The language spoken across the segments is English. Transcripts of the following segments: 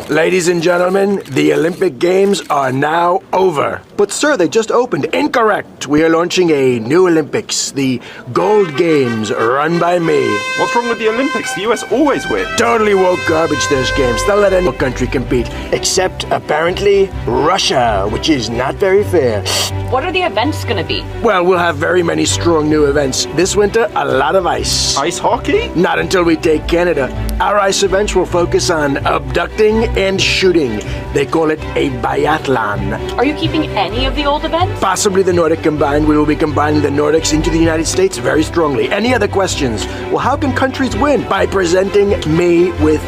Ladies and gentlemen, the Olympic Games are now over. But sir, they just opened. Incorrect. We are launching a new Olympics, the Gold Games, run by me. What's wrong with the Olympics? The US always win. Totally woke garbage, those games. They'll let any country compete. Except, apparently, Russia, which is not very fair. What are the events gonna be? Well, we'll have very many strong new events. This winter, a lot of ice. Ice hockey? Not until we take Canada. Our ice events will focus on abducting and shooting. They call it a biathlon. Are you keeping any of the old events? Possibly the Nordic combined. We will be combining the Nordics into the United States very strongly. Any other questions? Well, how can countries win? By presenting me with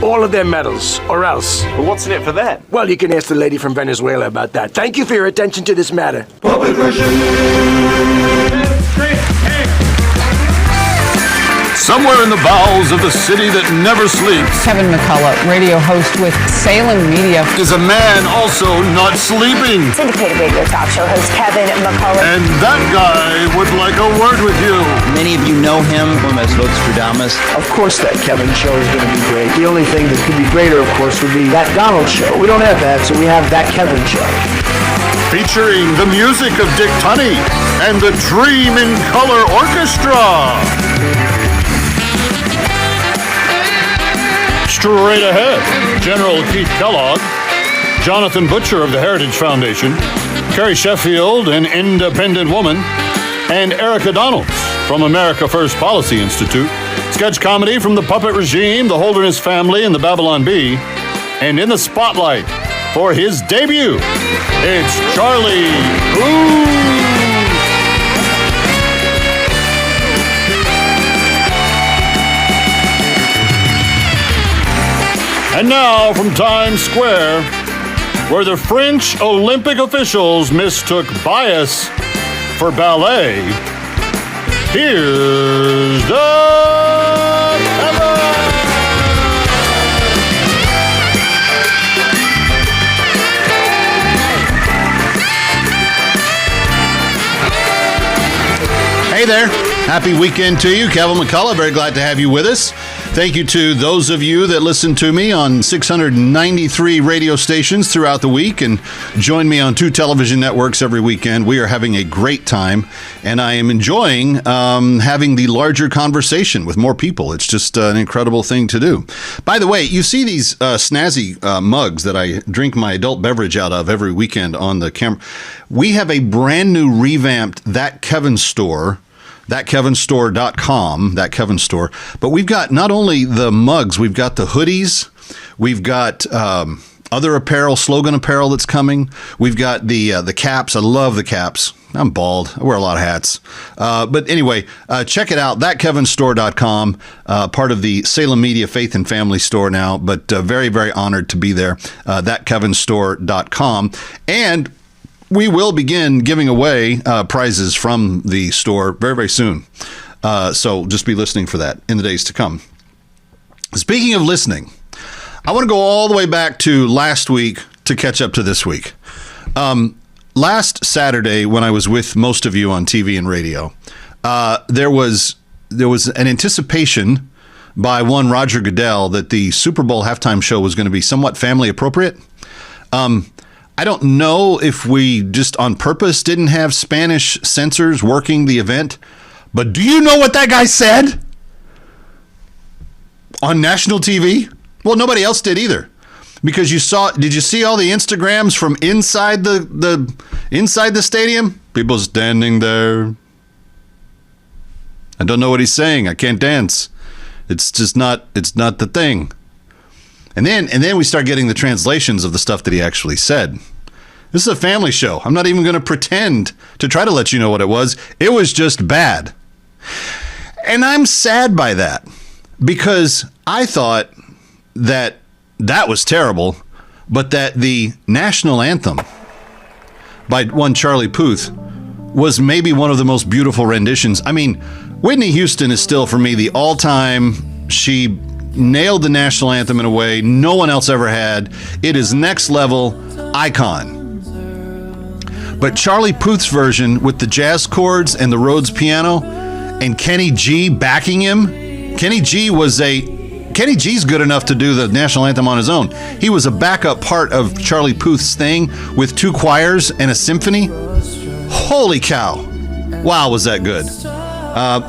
all of their medals, or else. But what's in it for them? Well, you can ask the lady from Venezuela about that. Thank you for your attention to this matter. Public Somewhere in the bowels of the city that never sleeps, Kevin McCullough, radio host with Salem Media, is a man also not sleeping. Syndicated radio talk show host Kevin McCullough. And that guy would like a word with you. Many of you know him as Vostradamus. Of course that Kevin show is going to be great. The only thing that could be greater, of course, would be that Donald show. We don't have that, so we have that Kevin show. Featuring the music of Dick Tunney and the Dream in Color Orchestra. Straight ahead, General Keith Kellogg, Jonathan Butcher of the Heritage Foundation, Carrie Sheffield, an independent woman, and Erika Donalds from America First Policy Institute, sketch comedy from the Puppet Regime, the Holderness Family, and the Babylon Bee, and in the spotlight for his debut, it's Charlie Puth. And now from Times Square, where the French Olympic officials mistook bias for ballet, here's the Kevin. Hey there. Happy weekend to you. Kevin McCullough, very glad to have you with us. Thank you to those of you that listen to me on 693 radio stations throughout the week and join me on 2 television networks every weekend. We are having a great time, and I am enjoying having the larger conversation with more people. It's just an incredible thing to do. By the way, you see these snazzy mugs that I drink my adult beverage out of every weekend on the camera. We have a brand new revamped That Kevin store. ThatKevinStore.com, That Kevin Store. But we've got not only the mugs, we've got the hoodies, we've got other apparel, slogan apparel that's coming. We've got the caps. I love the caps. I'm bald. I wear a lot of hats. But anyway, check it out, ThatKevinStore.com, part of the Salem Media Faith and Family Store now, but very, very honored to be there, ThatKevinStore.com. And we will begin giving away prizes from the store very, very soon. So just be listening for that in the days to come. Speaking of listening, I want to go all the way back to last week to catch up to this week. Last Saturday, when I was with most of you on TV and radio, there was an anticipation by one Roger Goodell that the Super Bowl halftime show was going to be somewhat family appropriate. I don't know if we just on purpose didn't have Spanish censors working the event, but do you know what that guy said on national TV? Well, nobody else did either, because did you see all the Instagrams from inside the stadium? People standing there. I don't know what he's saying. I can't dance. It's not the thing. And then we start getting the translations of the stuff that he actually said. This is a family show. I'm not even going to pretend to try to let you know what it was. It was just bad. And I'm sad by that, because I thought that was terrible, but that the national anthem by one Charlie Puth was maybe one of the most beautiful renditions. I mean, Whitney Houston is still, for me, the all-time. She nailed the national anthem in a way no one else ever had. It is next level icon. But Charlie Puth's version with the jazz chords and the Rhodes piano and Kenny G backing him. Kenny G was a Kenny G's good enough to do the national anthem on his own. He was a backup part of Charlie Puth's thing with 2 choirs and a symphony. Holy cow. Wow, was that good.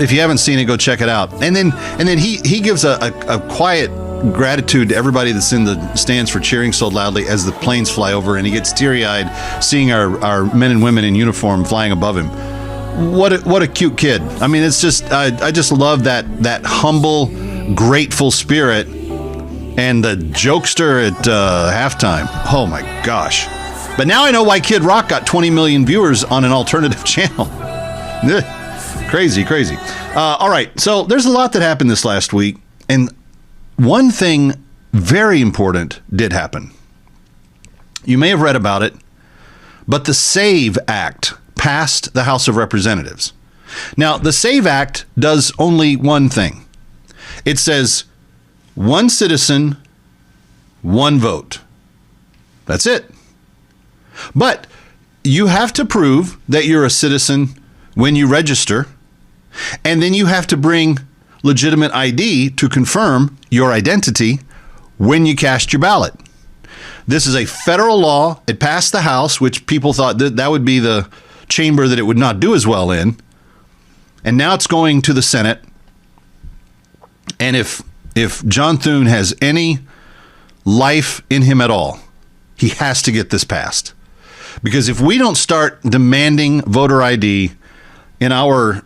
If you haven't seen it, go check it out. And then he gives a quiet gratitude to everybody that's in the stands for cheering so loudly as the planes fly over, and he gets teary-eyed seeing our men and women in uniform flying above him. What a cute kid. I mean, it's just I just love that humble, grateful spirit, and the jokester at halftime. Oh my gosh. But now I know why Kid Rock got 20 million viewers on an alternative channel. Crazy. All right, so there's a lot that happened this last week, and one thing very important did happen. You may have read about it, but the SAVE Act passed the House of Representatives. Now, the SAVE Act does only one thing. It says 1 citizen, 1 vote. That's it. But you have to prove that you're a citizen when you register, and then you have to bring legitimate ID to confirm your identity when you cast your ballot. This is a federal law. It passed the House, which people thought that would be the chamber that it would not do as well in. And now it's going to the Senate. And if John Thune has any life in him at all, he has to get this passed. Because if we don't start demanding voter ID in our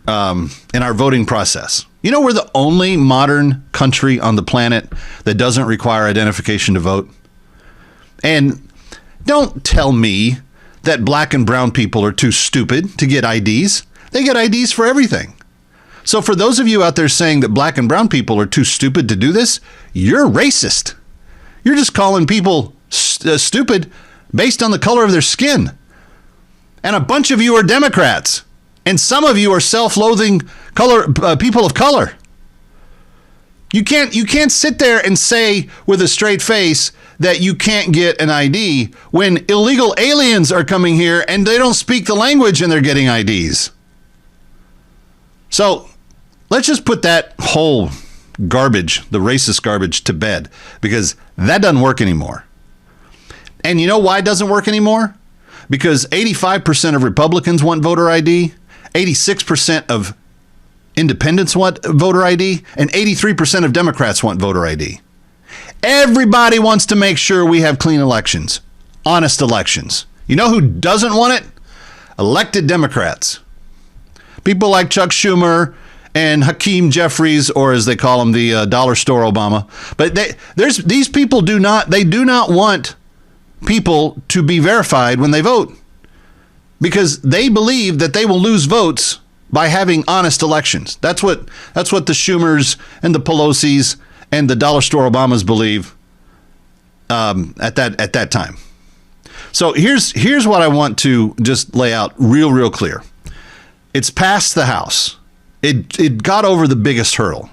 voting process, you know, we're the only modern country on the planet that doesn't require identification to vote. And don't tell me that black and brown people are too stupid to get IDs. They get IDs for everything. So for those of you out there saying that black and brown people are too stupid to do this, you're racist. You're just calling people stupid based on the color of their skin. And a bunch of you are Democrats. And some of you are self-loathing people of color. You can't sit there and say with a straight face that you can't get an ID when illegal aliens are coming here and they don't speak the language and they're getting IDs. So let's just put that whole garbage, the racist garbage, to bed, because that doesn't work anymore. And you know why it doesn't work anymore? Because 85% of Republicans want voter ID, 86% of independents want voter ID, and 83% of Democrats want voter ID. Everybody wants to make sure we have clean elections, honest elections. You know who doesn't want it? Elected Democrats. People like Chuck Schumer and Hakeem Jeffries, or as they call him, the dollar store Obama. But these people do not want people to be verified when they vote, because they believe that they will lose votes by having honest elections. That's what the Schumers and the Pelosi's and the dollar store Obamas believe at that time. So here's what I want to just lay out real clear. It's passed the House. It got over the biggest hurdle.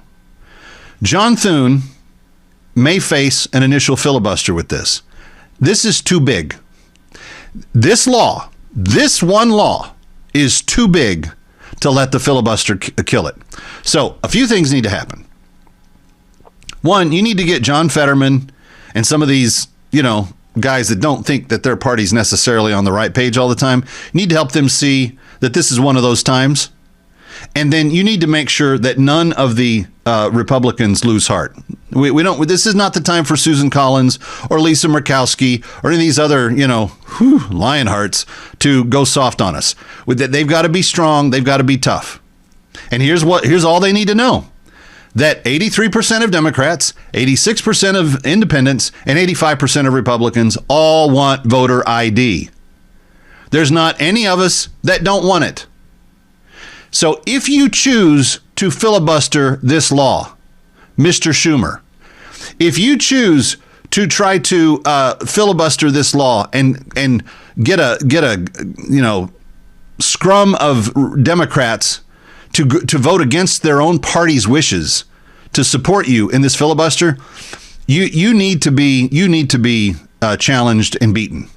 John Thune may face an initial filibuster with this. This is too big. This one law is too big to let the filibuster kill it. So a few things need to happen. One, you need to get John Fetterman and some of these, guys that don't think that their party's necessarily on the right page all the time. You need to help them see that this is one of those times. And then you need to make sure that none of the Republicans lose heart. We don't. This is not the time for Susan Collins or Lisa Murkowski or any of these other, Lionhearts to go soft on us. They've got to be strong. They've got to be tough. And here's all they need to know: that 83% of Democrats, 86% of independents, and 85% of Republicans all want voter ID. There's not any of us that don't want it. So if you choose to filibuster this law, Mr. Schumer, if you choose to try to filibuster this law and get a scrum of Democrats to vote against their own party's wishes to support you in this filibuster, you need to be challenged and beaten.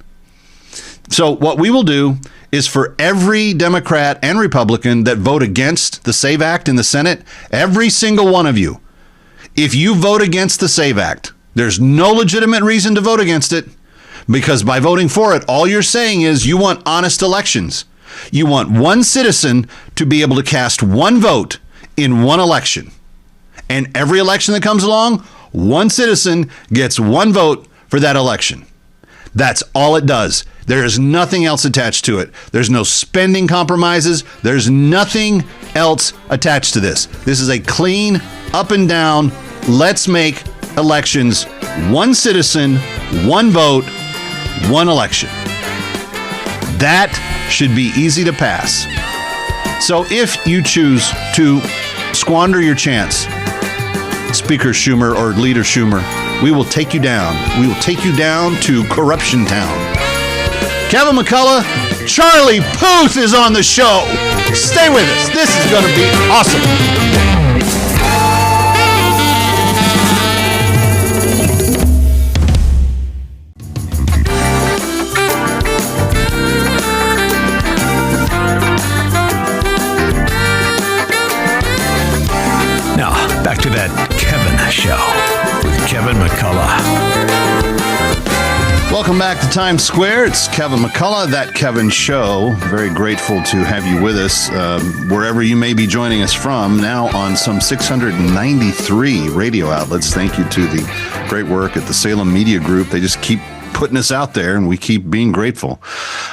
So what we will do is, for every Democrat and Republican that vote against the SAVE Act in the Senate, every single one of you, If you vote against the SAVE Act, there's no legitimate reason to vote against it, because by voting for it, all you're saying is you want honest elections. You want one citizen to be able to cast one vote in one election. And every election that comes along, one citizen gets one vote for that election. That's all it does. There is nothing else attached to it. There's no spending compromises. There's nothing else attached to this. This is a clean, up and down, let's make elections, one citizen, one vote, one election. That should be easy to pass. So if you choose to squander your chance, Speaker Schumer or Leader Schumer, we will take you down. We will take you down to Corruption Town. Kevin McCullough, Charlie Puth is on the show. Stay with us. This is going to be awesome. Now, back to that Kevin Show with Kevin McCullough. Welcome back to Times Square. It's Kevin McCullough, That Kevin Show. Very grateful to have you with us, wherever you may be joining us from, now on some 693 radio outlets. Thank you to the great work at the Salem Media Group. They just keep putting us out there, and we keep being grateful.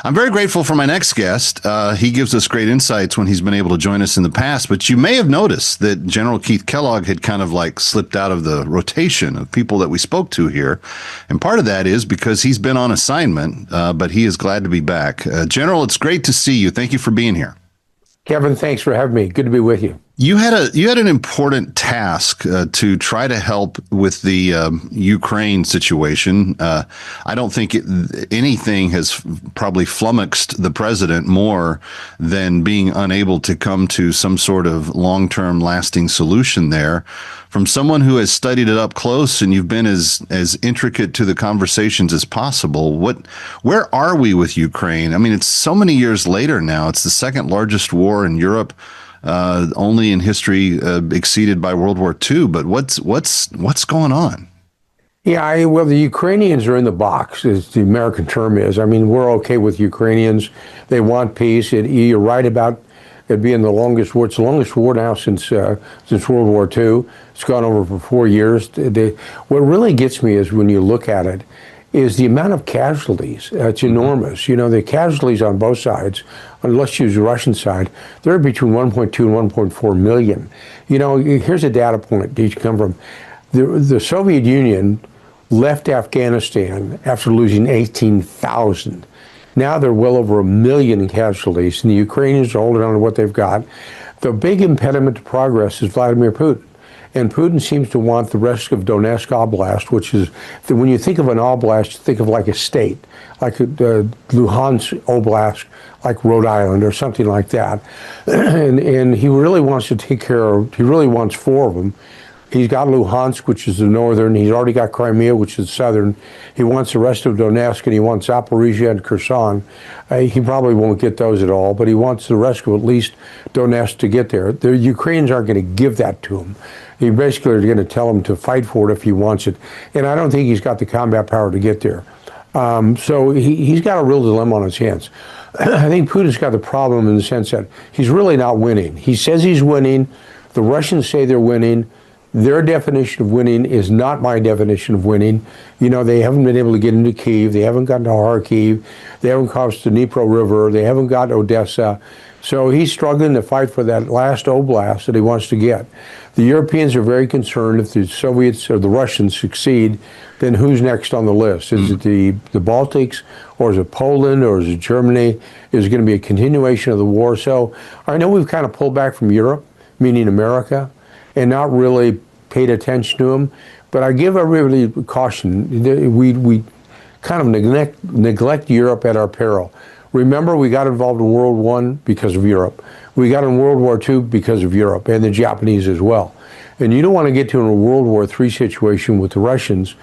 I'm very grateful for my next guest. He gives us great insights when he's been able to join us in the past, but you may have noticed that General Keith Kellogg had kind of like slipped out of the rotation of people that we spoke to here. And part of that is because he's been on assignment, but he is glad to be back. General, it's great to see you. Thank you for being here. Kevin, thanks for having me. Good to be with you. You had an important task to try to help with the Ukraine situation. I don't think anything has probably flummoxed the president more than being unable to come to some sort of long-term lasting solution there. From someone who has studied it up close, and you've been as intricate to the conversations as possible, where are we with Ukraine? I mean, it's so many years later now. It's the second largest war in Europe. Only in history exceeded by World War II. But what's going on? Yeah, well, the Ukrainians are in the box, as the American term is. I mean, we're okay with Ukrainians. They want peace. You're right about it being the longest war. It's the longest war now since World War II. It's gone over for 4 years. What really gets me is when you look at it, is the amount of casualties. It's enormous. You know, the casualties on both sides, let's use the Russian side, they're between 1.2 and 1.4 million. You know, here's a data point that you come from. The Soviet Union left Afghanistan after losing 18,000. Now they're well over 1 million casualties, and the Ukrainians are holding on to what they've got. The big impediment to progress is Vladimir Putin. And Putin seems to want the rest of Donetsk Oblast, which is, when you think of an oblast, think of like a state, like Luhansk Oblast, like Rhode Island or something like that. And he really wants to take care of, he really wants 4 of them. He's got Luhansk, which is the northern. He's already got Crimea, which is southern. He wants the rest of Donetsk, and he wants Zaporizhia and Kherson. He probably won't get those at all, but he wants the rest of at least Donetsk to get there. The Ukrainians aren't going to give that to him. He basically is going to tell him to fight for it if he wants it. And I don't think he's got the combat power to get there. So he's got a real dilemma on his hands. I think Putin's got the problem in the sense that he's really not winning. He says he's winning. The Russians say they're winning. Their definition of winning is not my definition of winning. You know, they haven't been able to get into Kyiv. They haven't gotten to Kharkiv. They haven't crossed the Dnipro River. They haven't got Odessa. So he's struggling to fight for that last oblast that he wants to get. The Europeans are very concerned if the Soviets or the Russians succeed, then who's next on the list? Is it the Baltics, or is it Poland, or is it Germany? Is it going to be a continuation of the war? So I know we've kind of pulled back from Europe, meaning America, and not really paid attention to them. But I give everybody caution. We kind of neglect Europe at our peril. Remember, we got involved in World I because of Europe. We got in World War II because of Europe, and the Japanese as well. And you don't want to get to a World War III situation with the Russians,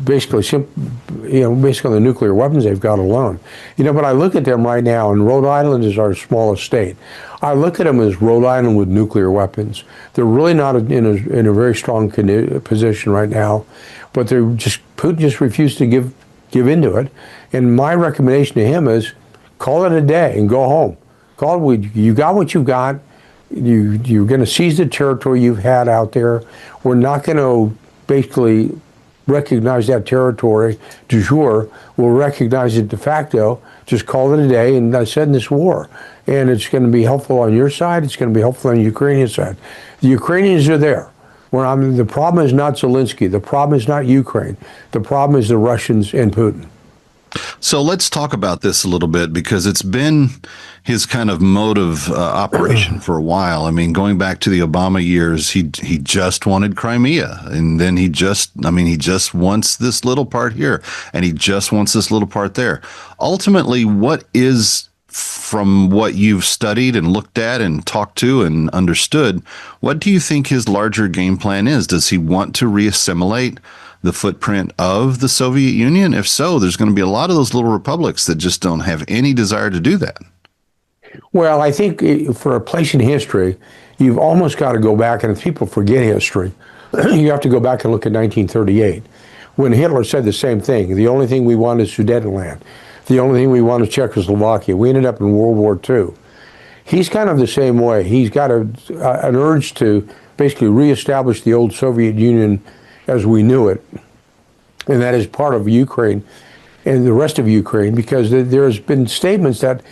basically based on the nuclear weapons they've got alone. But I look at them right now, and Rhode Island is our smallest state. I look at them as Rhode Island with nuclear weapons. They're really not in a very strong position right now, but Putin just refused to give into it. And my recommendation to him is call it a day and go home. You got what you got. You're going to seize the territory you've had out there. We're not going to basically recognize that territory de jure. We'll recognize it de facto. Just call it a day and end this war. And it's going to be helpful on your side. It's going to be helpful on the Ukrainian side. The Ukrainians are there. The problem is not Zelensky. The problem is not Ukraine. The problem is the Russians and Putin. So let's talk about this a little bit, because it's been his kind of mode of operation for a while. I mean, going back to the Obama years, he just wanted Crimea, and then he just wants this little part here, and he just wants this little part there. Ultimately, what is, from what you've studied and looked at and talked to and understood, what do you think his larger game plan is? Does he want to reassimilate the footprint of the Soviet Union? If so, there's going to be a lot of those little republics that just don't have any desire to do that. Well, I think for a place in history, you've almost got to go back, and if people forget history, you have to go back and look at 1938, when Hitler said the same thing. The only thing we want is Sudetenland. The only thing we want is Czechoslovakia. We ended up in World War II. He's kind of the same way. He's got an urge to basically reestablish the old Soviet Union as we knew it, and that is part of Ukraine and the rest of Ukraine, because there's been statements that,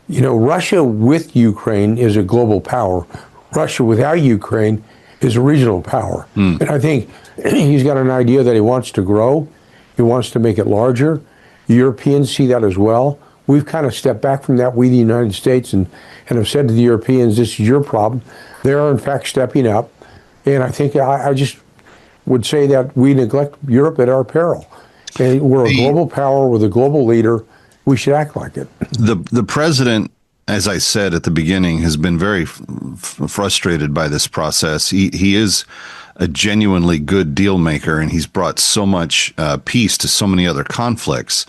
Russia with Ukraine is a global power. Russia without Ukraine is a regional power. And I think he's got an idea that he wants to grow. He wants to make it larger. Europeans see that as well. We've kind of stepped back from that, we the United States, and have said to the Europeans, this is your problem. They're in fact stepping up. And I think I just would say that we neglect Europe at our peril. And we're a global power, we're the global leader. We should act like it. The president, as I said at the beginning, has been very frustrated by this process. He is a genuinely good deal maker, and he's brought so much peace to so many other conflicts.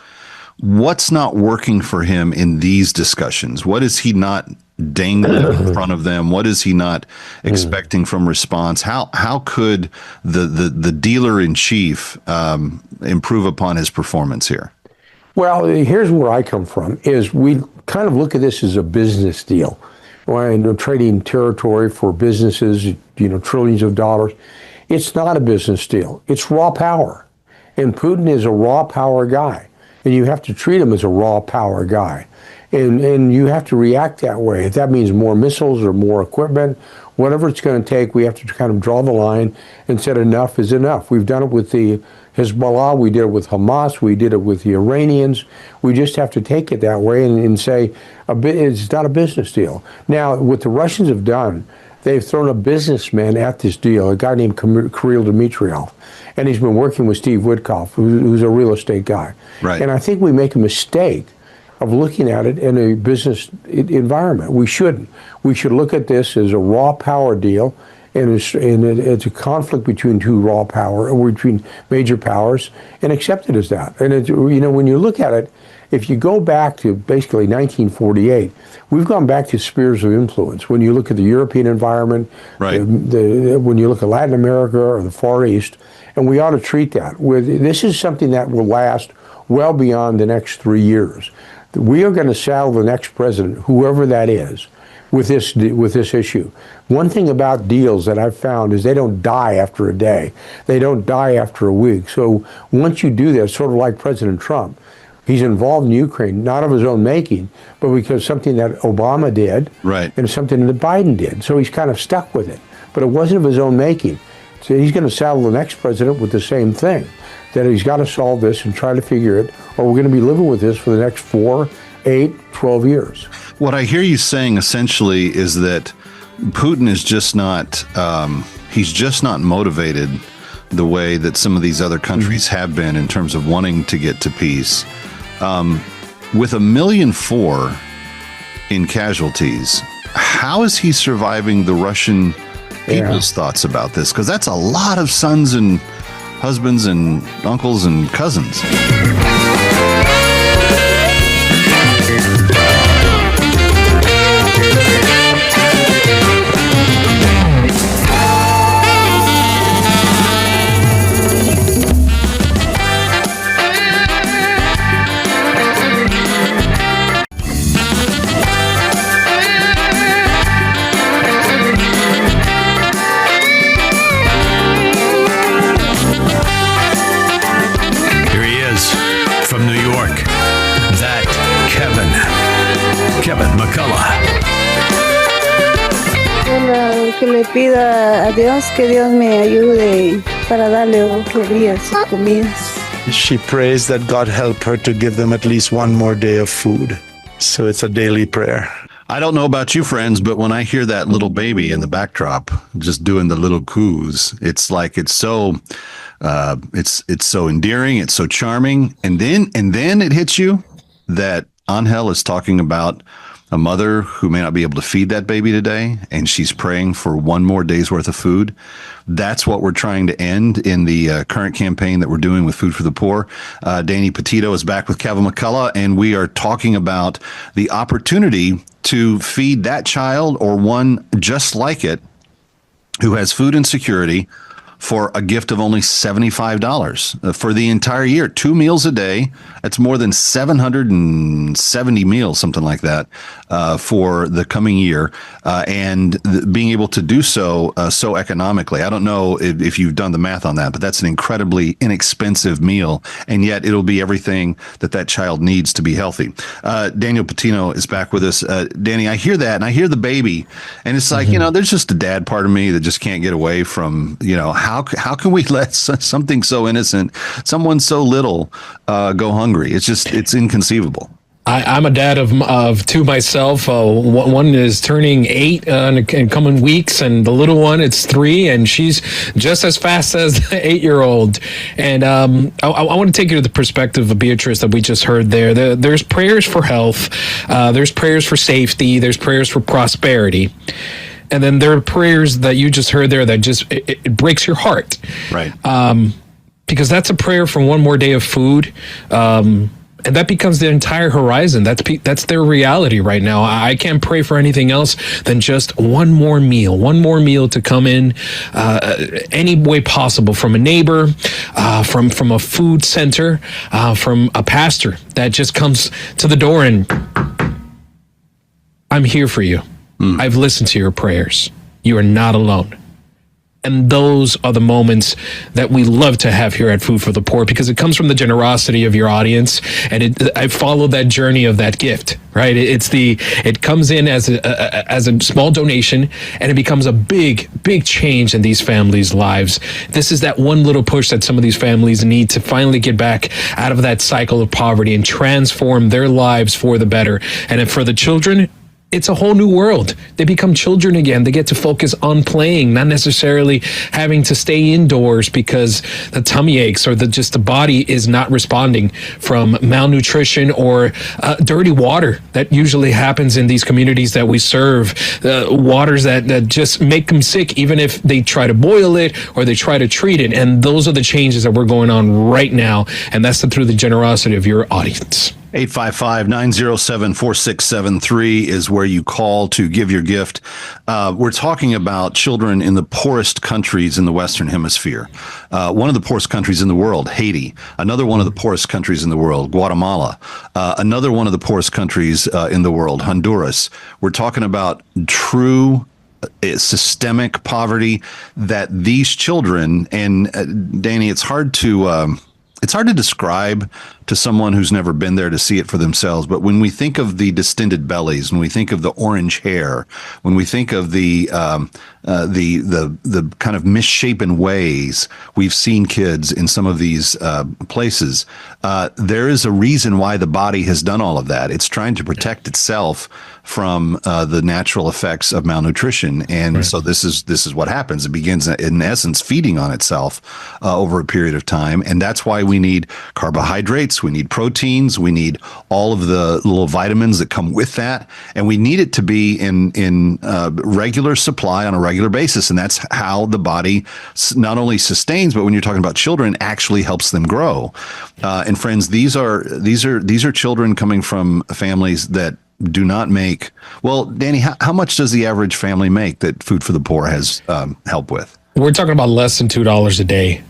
What's not working for him in these discussions? What is he not dangling in front of them? What is he not expecting from response? How could the dealer in chief improve upon his performance here? Well, here's where I come from, is we kind of look at this as a business deal. When trading territory for businesses, trillions of dollars. It's not a business deal. It's raw power. And Putin is a raw power guy. And you have to treat him as a raw power guy. And you have to react that way. If that means more missiles or more equipment, whatever it's going to take, we have to kind of draw the line and say enough is enough. We've done it with the Hezbollah, we did it with Hamas, we did it with the Iranians. We just have to take it that way and say it's not a business deal. Now, what the Russians have done, they've thrown a businessman at this deal, a guy named Kirill Dmitriev. And he's been working with Steve Witkoff, who's a real estate guy. Right. And I think we make a mistake of looking at it in a business environment. We shouldn't. We should look at this as a raw power deal, and it's a conflict between between major powers, and accept it as that. And when you look at it, if you go back to basically 1948, we've gone back to spheres of influence. When you look at the European environment, right. When you look at Latin America or the Far East, and we ought to treat that. This is something that will last well beyond the next 3 years. We are going to saddle the next president, whoever that is, with this issue. One thing about deals that I've found is they don't die after a day. They don't die after a week. So once you do that, sort of like President Trump, he's involved in Ukraine, not of his own making, but because something that Obama did, right, and something that Biden did. So he's kind of stuck with it. But it wasn't of his own making. So he's going to saddle the next president with the same thing, that he's got to solve this and try to figure it, or we're going to be living with this for the next 4, 8, 12 years. What I hear you saying essentially is that Putin is just not, he's just not motivated the way that some of these other countries have been in terms of wanting to get to peace. With 1.4 million in casualties, how is he surviving the Russian people's thoughts about this, because that's a lot of sons and husbands and uncles and cousins. Kevin McCullough. Que le pida a Dios que Dios me ayude para darle 8 días y comidas. She prays that God help her to give them at least one more day of food. So it's a daily prayer. I don't know about you, friends, but when I hear that little baby in the backdrop just doing the little coos, it's like it's so it's so endearing, it's so charming, and then it hits you that Angel is talking about a mother who may not be able to feed that baby today, and she's praying for one more day's worth of food. That's what we're trying to end in the current campaign that we're doing with Food for the Poor. Danny Patino is back with Kevin McCullough, and we are talking about the opportunity to feed that child or one just like it who has food insecurity for a gift of only $75 for the entire year. 2 meals a day. That's more than 770 meals, something like that, for the coming year. And being able to do so so economically. I don't know if you've done the math on that, but that's an incredibly inexpensive meal. And yet it'll be everything that child needs to be healthy. Daniel Patino is back with us. Danny, I hear that and I hear the baby. And it's like, there's just a dad part of me that just can't get away from, how can we let something so innocent, someone so little, go hungry? It's inconceivable. I'm a dad of 2 myself. One is turning 8 in coming weeks, and the little one, it's 3, and she's just as fast as the 8-year-old. And I want to take you to the perspective of Beatrice that we just heard there. There's prayers for health, there's prayers for safety, there's prayers for prosperity. And then there are prayers that you just heard there that just it breaks your heart, right? Because that's a prayer for one more day of food, and that becomes the entire horizon. That's their reality right now. I can't pray for anything else than just one more meal to come in any way possible, from a neighbor, from a food center, from a pastor that just comes to the door and I'm here for you. I've listened to your prayers. You are not alone. And those are the moments that we love to have here at Food for the Poor, because it comes from the generosity of your audience. And I follow that journey of that gift, right? It comes in as a small donation, and it becomes a big change in these families' lives. This is that one little push that some of these families need to finally get back out of that cycle of poverty and transform their lives for the better. And for the children, it's a whole new world. They become children again. They get to focus on playing, not necessarily having to stay indoors because the tummy aches or the body is not responding from malnutrition or dirty water that usually happens in these communities that we serve. Waters that just make them sick, even if they try to boil it or they try to treat it. And those are the changes that we're going on right now. And that's through the generosity of your audience. 855-907-4673 is where you call to give your gift. We're talking about children in the poorest countries in the Western Hemisphere. One of the poorest countries in the world, Haiti. Another one of the poorest countries in the world, Guatemala. Another one of the poorest countries in the world, Honduras. We're talking about true systemic poverty that these children, and Danny, it's hard to describe to someone who's never been there to see it for themselves. But when we think of the distended bellies, when we think of the orange hair, when we think of the kind of misshapen ways we've seen kids in some of these places, there is a reason why the body has done all of that. It's trying to protect itself from the natural effects of malnutrition. And so this is what happens. It begins, in essence, feeding on itself over a period of time. And that's why we need carbohydrates. carbohydrates, we need proteins, we need all of the little vitamins that come with that, and we need it to be in regular supply on a regular basis. And that's how the body not only sustains, but when you're talking about children, actually helps them grow. And friends, these are children coming from families that do not make. Well, Danny, how much does the average family make that Food for the Poor has help with? We're talking about less than $2 a day.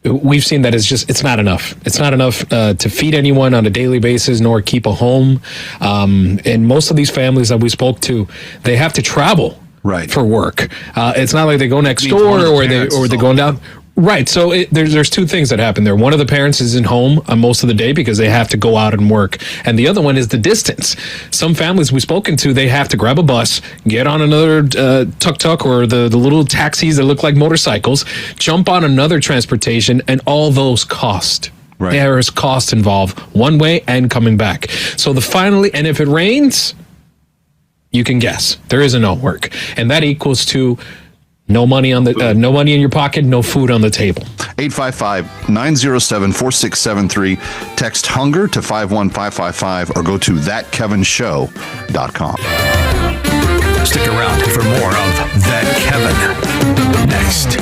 We've seen that it's not enough. It's not enough to feed anyone on a daily basis, nor keep a home. And most of these families that we spoke to, they have to travel for work. It's not like they go next door or they're going down. Right. So there's two things that happen there. One of the parents isn't home most of the day because they have to go out and work. And the other one is the distance. Some families we've spoken to, they have to grab a bus, get on another tuk-tuk or the little taxis that look like motorcycles, jump on another transportation, and all those cost. Right. There is cost involved one way and coming back. So and if it rains, you can guess there isn't no work. And that equals to no money on no money in your pocket, no food on the table. 855-907-4673. Text HUNGER to 51555 or go to thatkevinshow.com. Stick around for more of That Kevin. Next,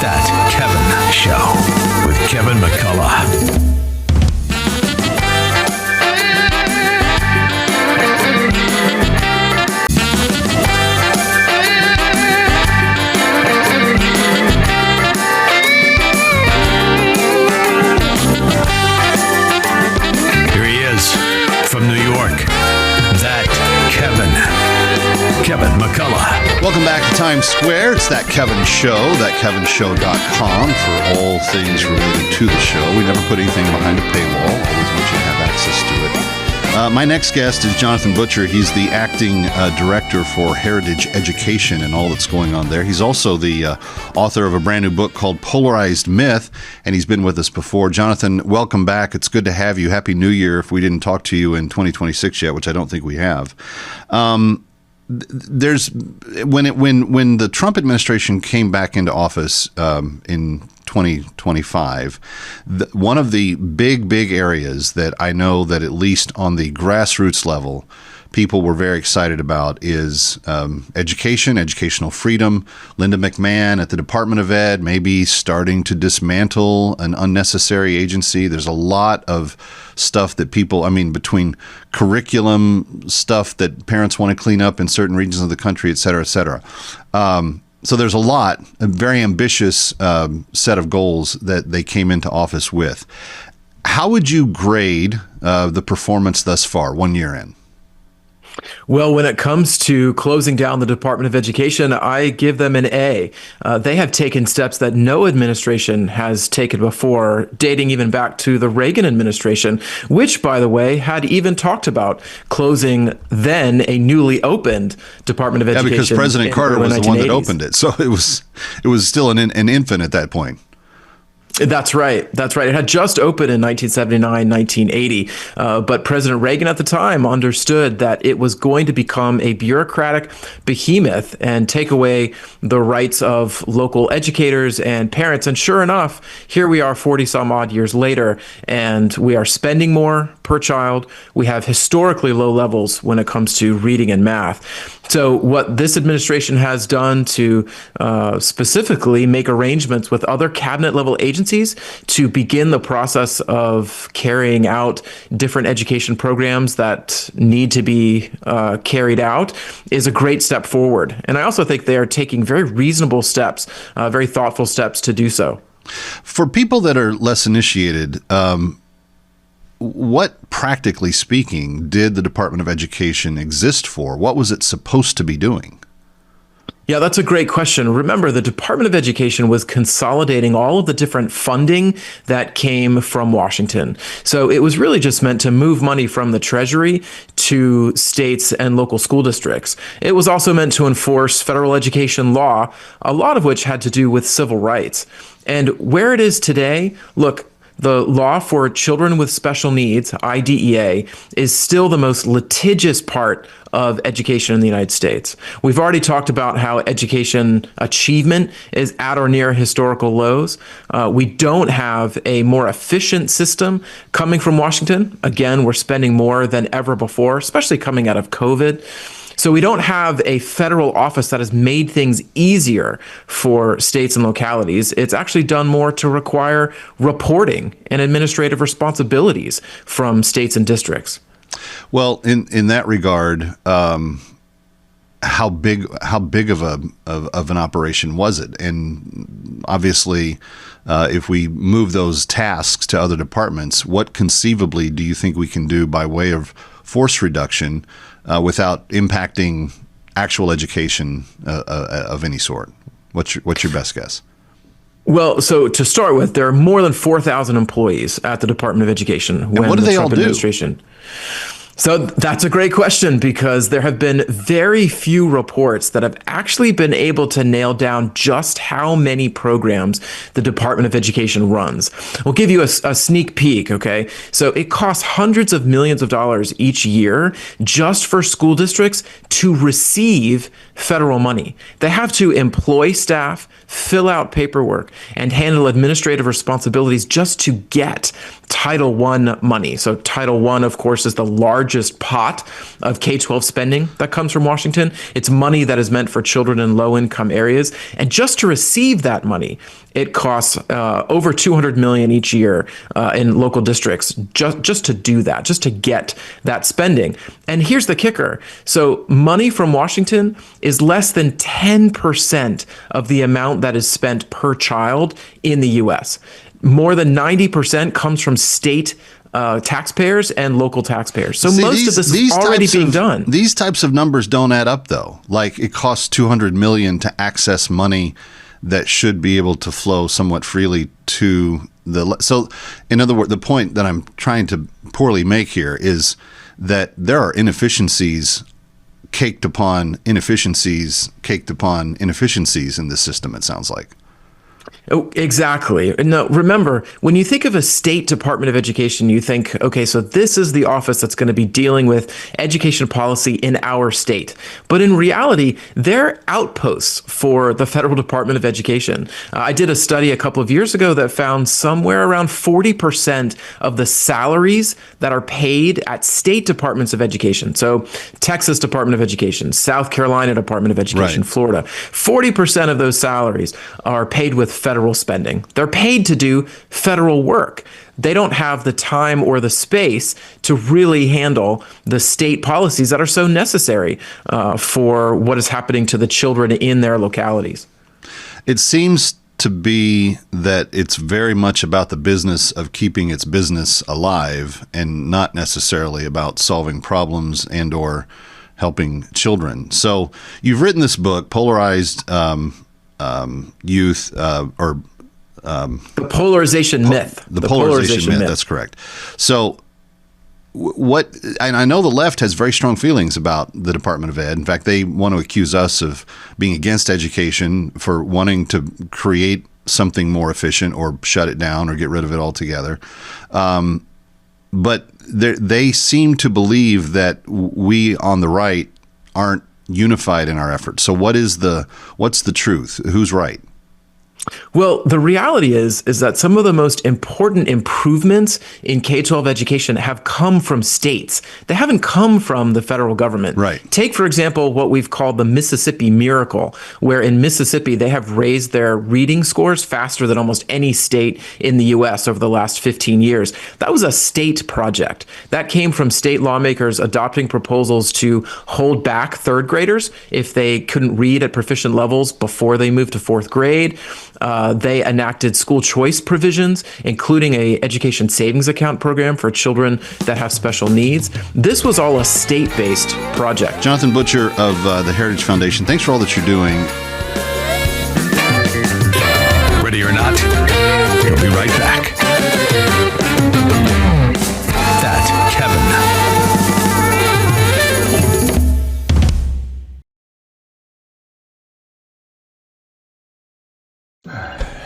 That Kevin Show with Kevin McCullough. From New York, That Kevin McCullough. Welcome back to Times Square. It's That Kevin Show, thatkevinshow.com for all things related to the show. We never put anything behind a paywall. Always want you to have access to it. My next guest is Jonathan Butcher. He's the acting director for Heritage Education and all that's going on there. He's also the author of a brand new book called Polarized Myth, and he's been with us before. Jonathan, welcome back. It's good to have you. Happy New Year if we didn't talk to you in 2026 yet, which I don't think we have. There's when the Trump administration came back into office in 2025, one of the big areas that I know that at least on the grassroots level people were very excited about is education, educational freedom. Linda McMahon at the Department of Ed maybe starting to dismantle an unnecessary agency. There's a lot of stuff that between curriculum stuff that parents want to clean up in certain regions of the country, et cetera, et cetera. So there's a very ambitious set of goals that they came into office with. How would you grade the performance thus far, 1 year in? Well, when it comes to closing down the Department of Education, I give them an A. They have taken steps that no administration has taken before, dating even back to the Reagan administration, which, by the way, had even talked about closing then a newly opened Department of Education. Yeah, because President Carter was the one that opened it. So it was still an infant at that point. That's right. It had just opened in 1979, 1980. But President Reagan at the time understood that it was going to become a bureaucratic behemoth and take away the rights of local educators and parents. And sure enough, here we are 40 some odd years later, and we are spending more per child. We have historically low levels when it comes to reading and math. So what this administration has done to specifically make arrangements with other cabinet level agencies to begin the process of carrying out different education programs that need to be carried out is a great step forward. And I also think they are taking very reasonable steps, very thoughtful steps to do so. For people that are less initiated, what, practically speaking, did the Department of Education exist for? What was it supposed to be doing? Yeah, that's a great question. Remember, the Department of Education was consolidating all of the different funding that came from Washington. So it was really just meant to move money from the Treasury to states and local school districts. It was also meant to enforce federal education law, a lot of which had to do with civil rights. And where it is today, look, the law for children with special needs, IDEA, is still the most litigious part of education in the United States. We've already talked about how education achievement is at or near historical lows. We don't have a more efficient system coming from Washington. Again, we're spending more than ever before, especially coming out of COVID. So we don't have a federal office that has made things easier for states and localities. It's actually done more to require reporting and administrative responsibilities from states and districts. Well, in that regard, how big of an operation was it? And obviously, if we move those tasks to other departments, what conceivably do you think we can do by way of force reduction without impacting actual education of any sort? What's your best guess? Well, so to start with, there are more than 4,000 employees at the Department of Education. And what do they all do? So that's a great question, because there have been very few reports that have actually been able to nail down just how many programs the Department of Education runs. We'll give you a sneak peek, okay? So it costs hundreds of millions of dollars each year just for school districts to receive federal money. They have to employ staff, fill out paperwork, and handle administrative responsibilities just to get Title I money. So Title I, of course, is the largest pot of K-12 spending that comes from Washington. It's money that is meant for children in low-income areas. And just to receive that money, it costs over $200 million each year in local districts just to do that, just to get that spending. And here's the kicker. So money from Washington is less than 10% of the amount that is spent per child in the U.S. More than 90% comes from state taxpayers and local taxpayers. So most of this is already being done. These types of numbers don't add up, though. Like, it costs $200 million to access money that should be able to flow somewhat freely to the. So, in other words, the point that I'm trying to poorly make here is that there are inefficiencies caked upon inefficiencies in this system, it sounds like. Oh, exactly. No, remember, when you think of a state Department of Education, you think, okay, so this is the office that's going to be dealing with education policy in our state. But in reality, they're outposts for the federal Department of Education. I did a study a couple of years ago that found somewhere around 40% of the salaries that are paid at state departments of education. So Texas Department of Education, South Carolina Department of Education, right. Florida, 40% of those salaries are paid with federal spending. They're paid to do federal work. They don't have the time or the space to really handle the state policies that are so necessary for what is happening to the children in their localities. It seems to be that it's very much about the business of keeping its business alive and not necessarily about solving problems and or helping children. So you've written this book, Polarized Youth, or the polarization myth. The polarization myth. That's correct. So, what? And I know the left has very strong feelings about the Department of Ed. In fact, they want to accuse us of being against education for wanting to create something more efficient or shut it down or get rid of it altogether. But they seem to believe that we on the right aren't unified in our efforts. So what's the truth? Who's right? Well, the reality is that some of the most important improvements in K-12 education have come from states. They haven't come from the federal government. Right. Take, for example, what we've called the Mississippi Miracle, where in Mississippi they have raised their reading scores faster than almost any state in the U.S. over the last 15 years. That was a state project. That came from state lawmakers adopting proposals to hold back third graders if they couldn't read at proficient levels before they moved to fourth grade. They enacted school choice provisions, including a education savings account program for children that have special needs. This was all a state-based project. Jonathan Butcher of the Heritage Foundation, thanks for all that you're doing. Ready or not, we'll be right back. That Kevin.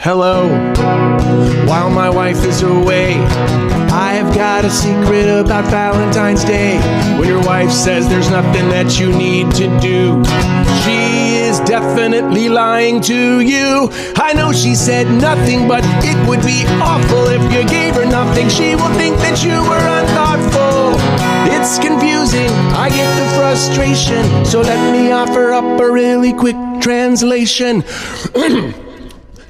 Hello, while my wife is away, I've got a secret about Valentine's Day. When your wife says there's nothing that you need to do, she is definitely lying to you. I know she said nothing, but it would be awful if you gave her nothing. She will think that you were unthoughtful. It's confusing, I get the frustration, so let me offer up a really quick translation.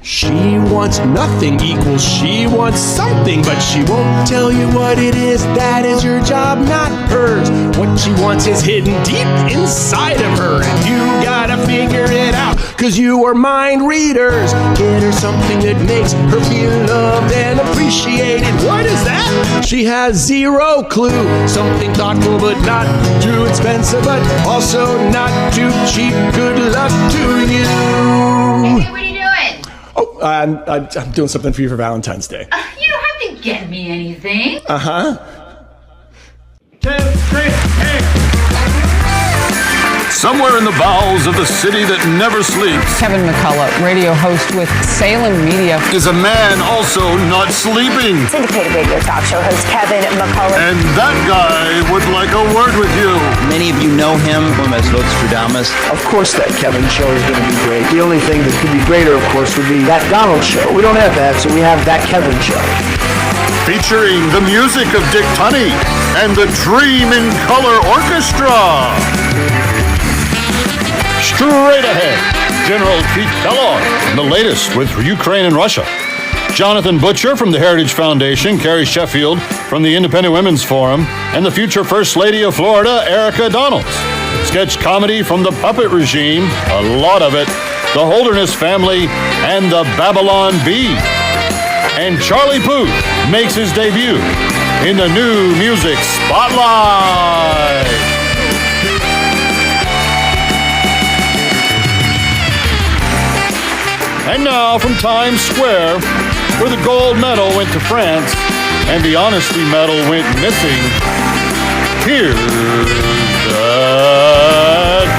She wants nothing equals she wants something, but she won't tell you what it is. That is your job, not hers. What she wants is hidden deep inside of her, and you gotta figure it out, cause you are mind readers. Get her something that makes her feel loved and appreciated. What is that? She has zero clue. Something thoughtful but not too expensive, but also not too cheap. Good luck to you. Hey, what are you doing? Oh, I'm doing something for you for Valentine's Day. You don't have to get me anything. Uh-huh. 2, 3, hey! Somewhere in the bowels of the city that never sleeps, Kevin McCullough, radio host with Salem Media, is a man also not sleeping. Syndicated radio talk show host Kevin McCullough. And that guy would like a word with you. Many of you know him as Nostradamus. Of course that Kevin show is going to be great. The only thing that could be greater, of course, would be that Donald show. We don't have that, so we have that Kevin show. Featuring the music of Dick Tunney and the Dream in Color Orchestra. Straight ahead, General Pete Kellogg, the latest with Ukraine and Russia. Jonathan Butcher from the Heritage Foundation, Carrie Sheffield from the Independent Women's Forum, and the future First Lady of Florida, Erika Donalds. Sketch comedy from the puppet regime, a lot of it, the Holderness Family, and the Babylon Bee. And Charlie Puth makes his debut in the new music spotlight. And now from Times Square, where the gold medal went to France and the honesty medal went missing, here's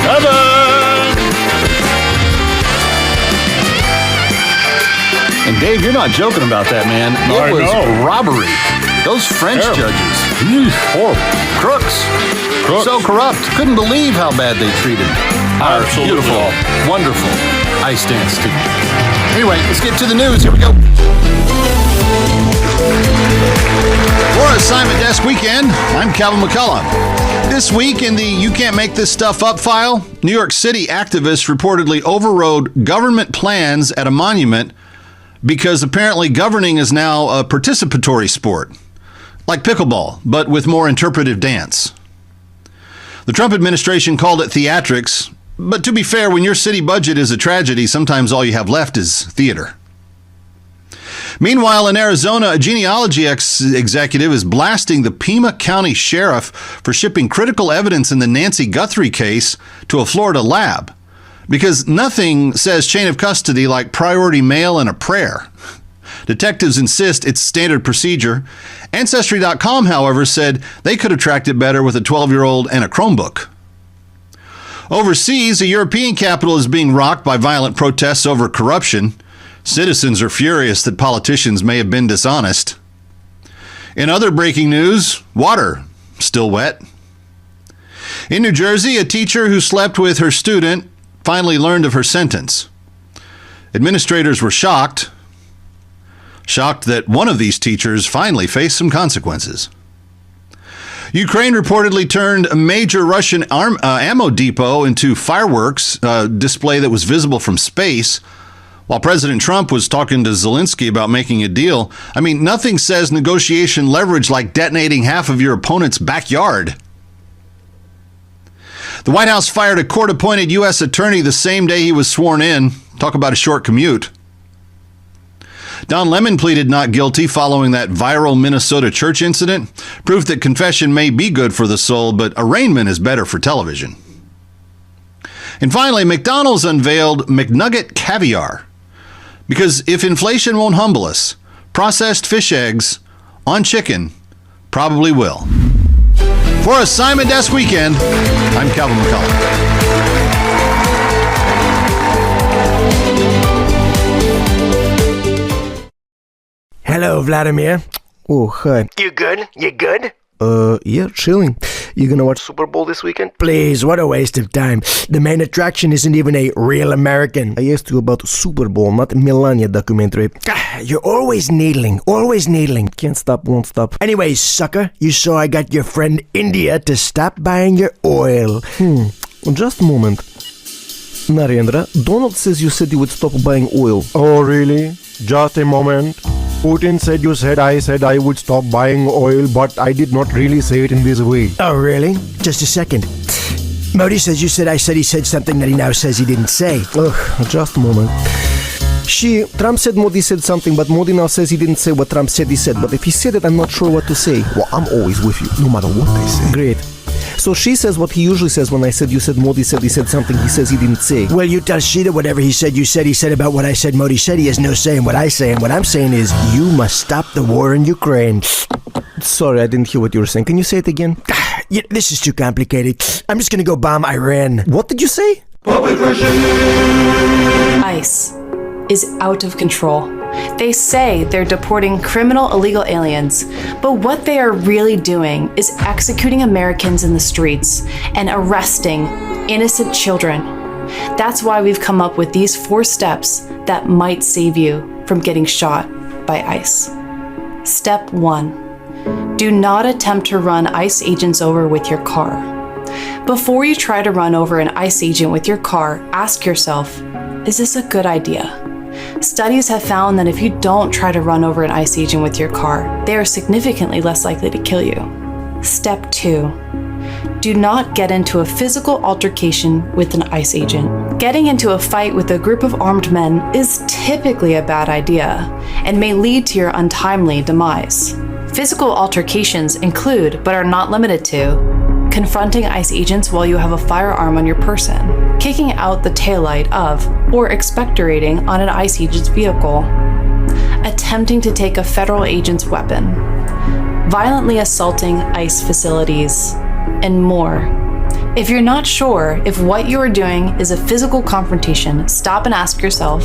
Kevin. And Dave, you're not joking about that, man. It was robbery. Those French judges, horrible. Crooks. So corrupt. Couldn't believe how bad they treated our beautiful, wonderful ice dance team. Anyway, let's get to the news. Here we go. For Assignment Desk Weekend, I'm Calvin McCullough. This week in the You Can't Make This Stuff Up file, New York City activists reportedly overrode government plans at a monument because apparently governing is now a participatory sport, like pickleball, but with more interpretive dance. The Trump administration called it theatrics, but to be fair, when your city budget is a tragedy, sometimes all you have left is theater. Meanwhile, in Arizona, a genealogy executive is blasting the Pima County Sheriff for shipping critical evidence in the Nancy Guthrie case to a Florida lab, because nothing says chain of custody like priority mail and a prayer. Detectives insist it's standard procedure. Ancestry.com, however, said they could have tracked it better with a 12-year-old and a Chromebook. Overseas, a European capital is being rocked by violent protests over corruption. Citizens are furious that politicians may have been dishonest. In other breaking news, water still wet. In New Jersey, a teacher who slept with her student finally learned of her sentence. Administrators were shocked that one of these teachers finally faced some consequences. Ukraine reportedly turned a major Russian ammo depot into fireworks display that was visible from space, while President Trump was talking to Zelensky about making a deal. I mean, nothing says negotiation leverage like detonating half of your opponent's backyard. The White House fired a court-appointed U.S. attorney the same day he was sworn in. Talk about a short commute. Don Lemon pleaded not guilty following that viral Minnesota church incident. Proof that confession may be good for the soul, but arraignment is better for television. And finally, McDonald's unveiled McNugget Caviar. Because if inflation won't humble us, processed fish eggs on chicken probably will. For Assignment Desk Weekend, I'm Calvin McCullough. Hello, Vladimir. Oh, hi. You good? You good? Yeah, chilling. You gonna watch Super Bowl this weekend? Please, what a waste of time. The main attraction isn't even a real American. I asked you about Super Bowl, not Melania documentary. You're always needling, always needling. Can't stop, won't stop. Anyways, sucker, you saw I got your friend India to stop buying your oil. Just a moment. Narendra, Donald says you said you would stop buying oil. Oh, really? Just a moment. Putin said you said I would stop buying oil, but I did not really say it in this way. Oh, really? Just a second. Modi says you said he said something that he now says he didn't say. Ugh, just a moment. Trump said Modi said something, but Modi now says he didn't say what Trump said he said. But if he said it, I'm not sure what to say. Well, I'm always with you, no matter what they say. Great. So she says what he usually says when I said you said Modi said he said something he says he didn't say. Well, you tell she that whatever he said about what I said Modi said, he has no say in what I say, and what I'm saying is you must stop the war in Ukraine. Sorry, I didn't hear what you were saying. Can you say it again? Yeah, this is too complicated. I'm just gonna go bomb Iran. What did you say? ICE is out of control. They say they're deporting criminal illegal aliens, but what they are really doing is executing Americans in the streets and arresting innocent children. That's why we've come up with these 4 steps that might save you from getting shot by ICE. Step 1. Do not attempt to run ICE agents over with your car. Before you try to run over an ICE agent with your car, ask yourself, is this a good idea? Studies have found that if you don't try to run over an ICE agent with your car, they are significantly less likely to kill you. Step 2. Do not get into a physical altercation with an ICE agent. Getting into a fight with a group of armed men is typically a bad idea and may lead to your untimely demise. Physical altercations include, but are not limited to, confronting ICE agents while you have a firearm on your person, kicking out the taillight of or expectorating on an ICE agent's vehicle, attempting to take a federal agent's weapon, violently assaulting ICE facilities, and more. If you're not sure if what you are doing is a physical confrontation, stop and ask yourself,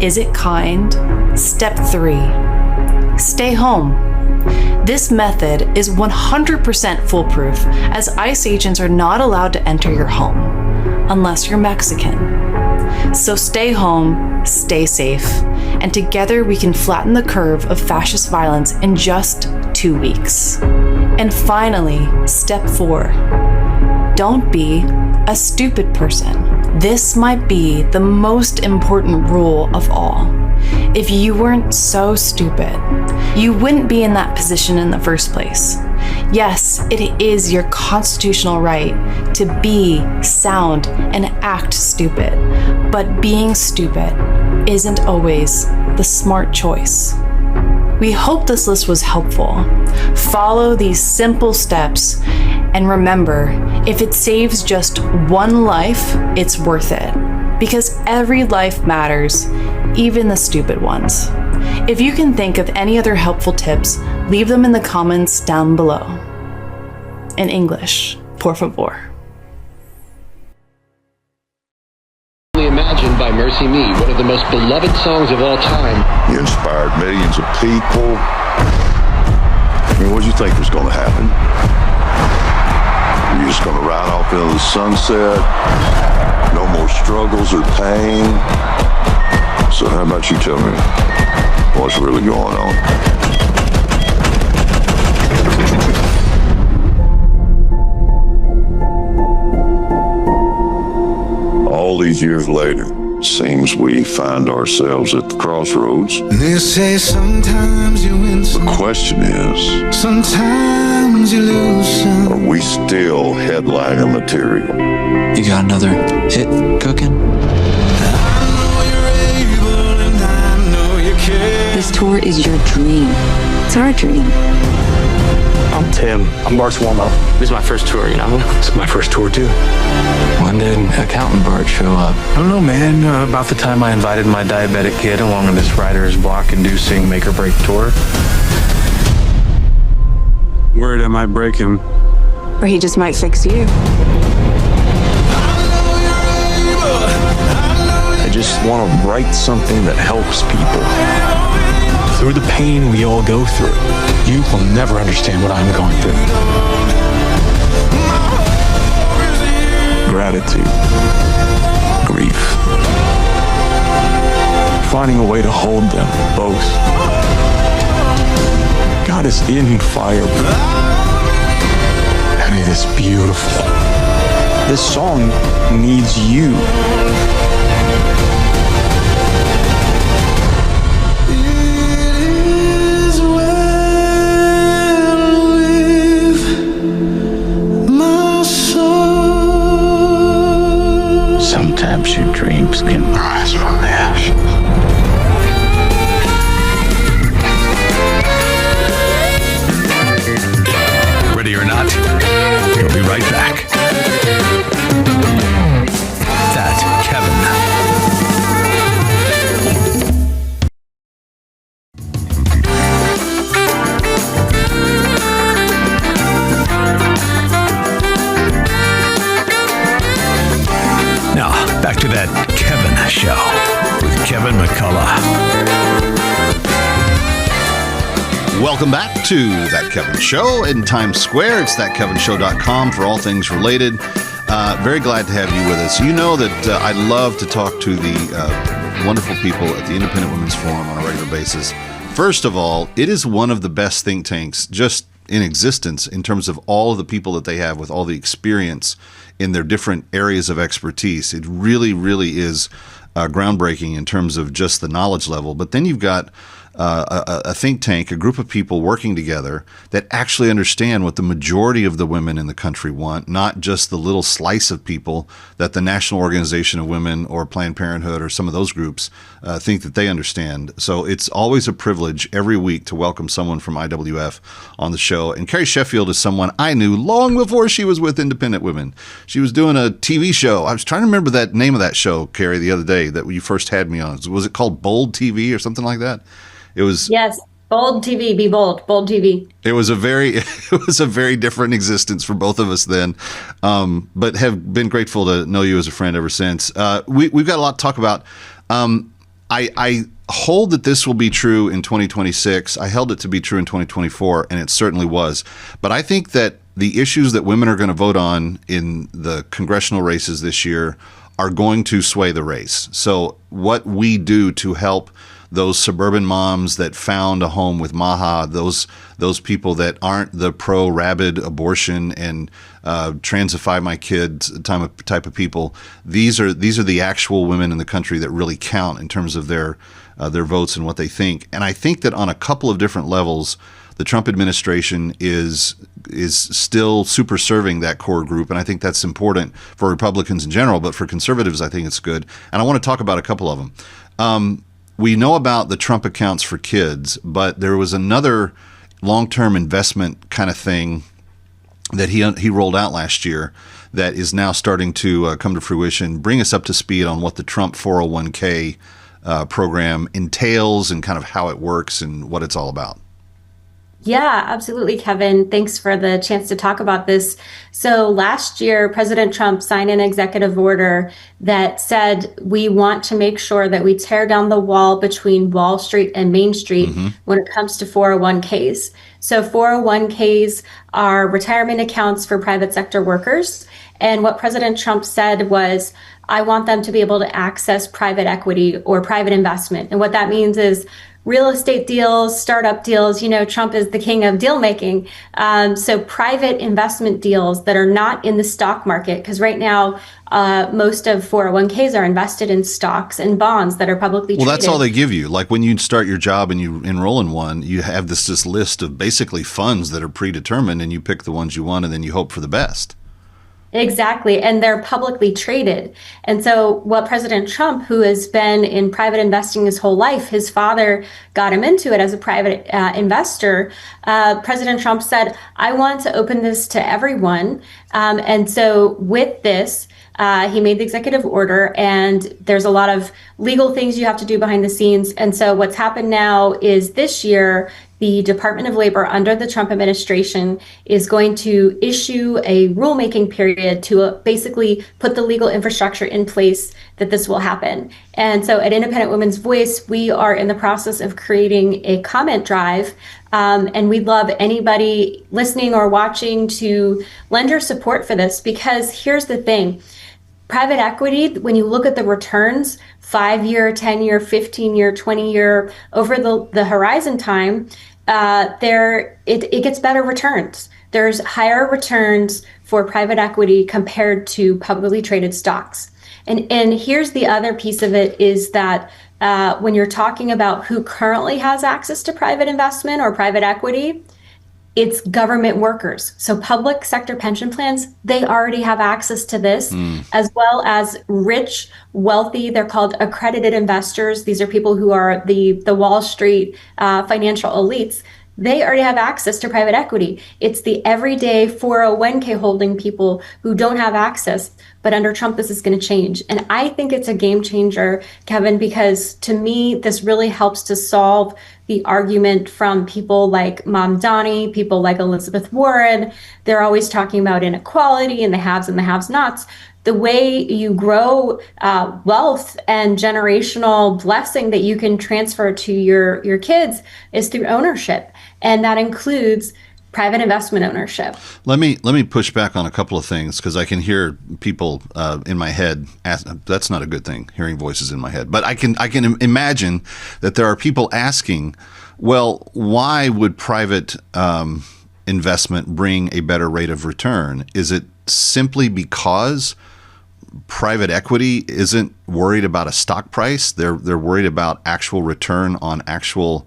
is it kind? Step 3. Stay home. This method is 100% foolproof, as ICE agents are not allowed to enter your home, unless you're Mexican. So stay home, stay safe, and together we can flatten the curve of fascist violence in just 2 weeks. And finally, step 4. Don't be a stupid person. This might be the most important rule of all. If you weren't so stupid, you wouldn't be in that position in the first place. Yes, it is your constitutional right to be, sound, and act stupid, but being stupid isn't always the smart choice. We hope this list was helpful. Follow these simple steps, and remember, if it saves just one life, it's worth it. Because every life matters, even the stupid ones. If you can think of any other helpful tips, leave them in the comments down below. In English, por favor. Imagined by Mercy Me, one of the most beloved songs of all time. You inspired millions of people. I mean, what did you think was going to happen? You're just going to ride off into the sunset? No more struggles or pain? So how about you tell me what's really going on? All these years later, it seems we find ourselves at the crossroads. They say sometimes you win some. The question is, sometimes you lose some. Are we still headliner material? You got another hit cooking? This tour is your dream. It's our dream. I'm Tim. I'm Bart's warm-up. This is my first tour, you know? It's my first tour, too. When did Accountant Bart show up? I don't know, man. About the time I invited my diabetic kid along on this writer's block-inducing make-or-break tour. Worried I might break him. Or he just might fix you. I just want to write something that helps people. through the pain we all go through, you will never understand what I'm going through. Gratitude, grief, finding a way to hold them both. God is in fire, and it is beautiful. This song needs you. Sometimes your dreams can rise from the ashes. Ready or not, we'll be right back. That Kevin. Now, back to That Kevin Show with Kevin McCullough. Welcome back to That Kevin Show in Times Square. It's thatkevinshow.com for all things related. Very glad to have you with us. You know that I love to talk to the wonderful people at the Independent Women's Forum on a regular basis. First of all, it is one of the best think tanks just in existence in terms of all of the people that they have with all the experience in their different areas of expertise. It really, really is groundbreaking in terms of just the knowledge level. But then you've got a think tank, a group of people working together that actually understand what the majority of the women in the country want, not just the little slice of people that the National Organization of Women or Planned Parenthood or some of those groups think that they understand. So it's always a privilege every week to welcome someone from IWF on the show. And Carrie Sheffield is someone I knew long before she was with Independent Women. She was doing a TV show. I was trying to remember that name of that show, Carrie, the other day that you first had me on. Was it called Bold TV or something like that? It was, yes, Bold TV, be bold, Bold TV. It was a very different existence for both of us then, but have been grateful to know you as a friend ever since. We've got a lot to talk about. I hold that this will be true in 2026. I held it to be true in 2024, and it certainly was. But I think that the issues that women are going to vote on in the congressional races this year are going to sway the race. So what we do to help those suburban moms that found a home with Maha, those people that aren't the pro-rabid abortion and transify my kids type of people, these are the actual women in the country that really count in terms of their votes and what they think. And I think that on a couple of different levels, the Trump administration is still super serving that core group, and I think that's important for Republicans in general, but for conservatives, I think it's good. And I want to talk about a couple of them. We know about the Trump accounts for kids, but there was another long-term investment kind of thing that he rolled out last year that is now starting to come to fruition. Bring us up to speed on what the Trump 401k program entails and kind of how it works and what it's all about. Yeah, absolutely, Kevin. Thanks for the chance to talk about this. So last year, President Trump signed an executive order that said we want to make sure that we tear down the wall between Wall Street and Main Street when it comes to 401ks. So 401ks are retirement accounts for private sector workers. And what President Trump said was, I want them to be able to access private equity or private investment. And what that means is real estate deals, startup deals. You know, Trump is the king of deal making. So private investment deals that are not in the stock market, because right now most of 401ks are invested in stocks and bonds that are publicly traded. Well, that's all they give you. Like when you start your job and you enroll in one, you have this list of basically funds that are predetermined, and you pick the ones you want, and then you hope for the best. Exactly. And they're publicly traded. And so what President Trump, who has been in private investing his whole life, his father got him into it as a private investor. President Trump said, I want to open this to everyone. And so with this, he made the executive order, and there's a lot of legal things you have to do behind the scenes. And so what's happened now is this year, the Department of Labor under the Trump administration is going to issue a rulemaking period to basically put the legal infrastructure in place that this will happen. And so at Independent Women's Voice, we are in the process of creating a comment drive. And we'd love anybody listening or watching to lend your support for this, because here's the thing. Private equity, when you look at the returns, 5-year, 10-year, 15-year, 20-year, over the horizon time, it gets better returns. There's higher returns for private equity compared to publicly traded stocks. And here's the other piece of it is that when you're talking about who currently has access to private investment or private equity, it's government workers. So public sector pension plans, they already have access to this, as well as rich, wealthy, they're called accredited investors. These are people who are the Wall Street financial elites. They already have access to private equity. It's the everyday 401k holding people who don't have access. But under Trump, this is going to change. And I think it's a game changer, Kevin, because to me, this really helps to solve the argument from people like Mom Donnie, people like Elizabeth Warren. They're always talking about inequality and the haves and the have-nots. The way you grow wealth and generational blessing that you can transfer to your kids is through ownership. And that includes private investment ownership. Let me push back on a couple of things, because I can hear people in my head ask. That's not a good thing, hearing voices in my head. But I can imagine that there are people asking, well, why would private investment bring a better rate of return? Is it simply because private equity isn't worried about a stock price? They're worried about actual return on actual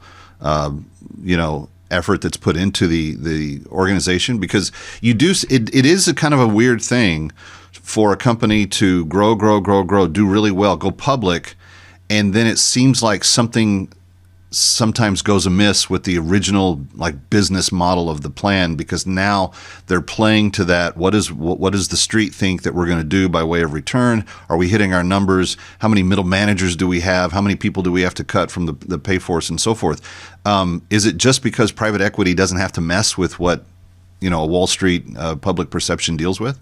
effort that's put into the organization? Because it is a kind of a weird thing for a company to grow, do really well, go public, and then it seems like something sometimes goes amiss with the original business model of the plan, because now they're playing to that. What does the street think that we're going to do by way of return? Are we hitting our numbers? How many middle managers do we have? How many people do we have to cut from the pay force and so forth? Is it just because private equity doesn't have to mess with what a Wall Street public perception deals with?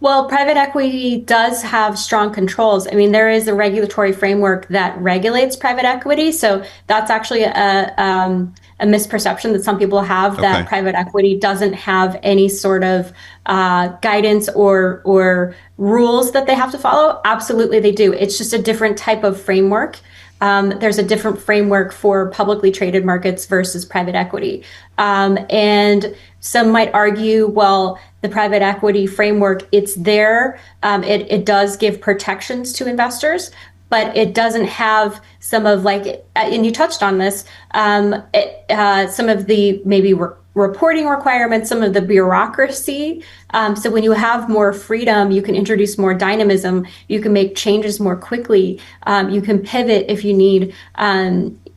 Well, private equity does have strong controls. I mean, there is a regulatory framework that regulates private equity. So that's actually a misperception that some people have, that private equity doesn't have any sort of guidance or rules that they have to follow. Absolutely, they do. It's just a different type of framework. There's a different framework for publicly traded markets versus private equity. And some might argue, well, the private equity framework, it's there. It does give protections to investors, but it doesn't have some of and you touched on this, some of the maybe reporting requirements, some of the bureaucracy. So when you have more freedom, you can introduce more dynamism, you can make changes more quickly, you can pivot if you need,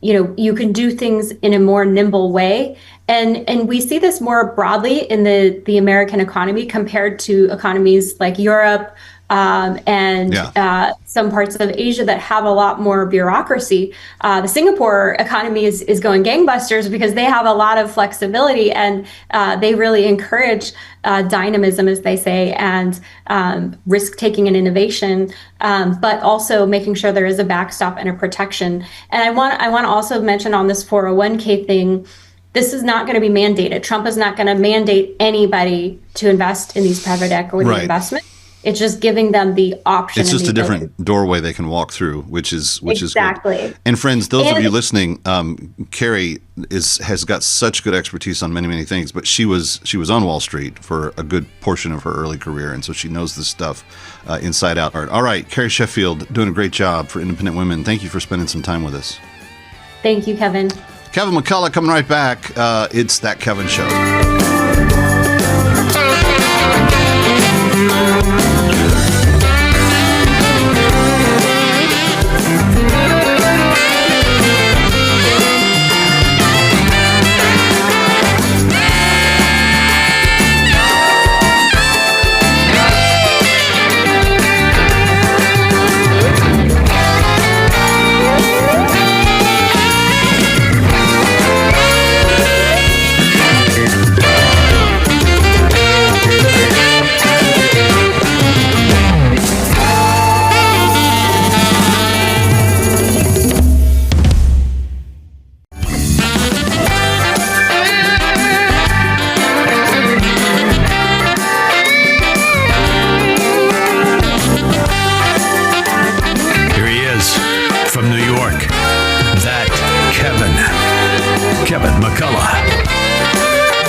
you can do things in a more nimble way. And we see this more broadly in the American economy compared to economies like Europe and some parts of Asia that have a lot more bureaucracy. The Singapore economy is going gangbusters because they have a lot of flexibility, and they really encourage dynamism, as they say, and risk-taking and innovation, but also making sure there is a backstop and a protection. And I want to also mention on this 401k thing, this is not going to be mandated. Trump is not going to mandate anybody to invest in these private equity investments. It's just giving them the option. It's just a different doorway they can walk through, which is exactly good. And friends, those of you listening, Carrie has got such good expertise on many things, but she was on Wall Street for a good portion of her early career, and so she knows this stuff inside out. All right, Carrie Sheffield, doing a great job for Independent Women. Thank you for spending some time with us. Thank you, Kevin. Kevin McCullough coming right back. It's That Kevin Show.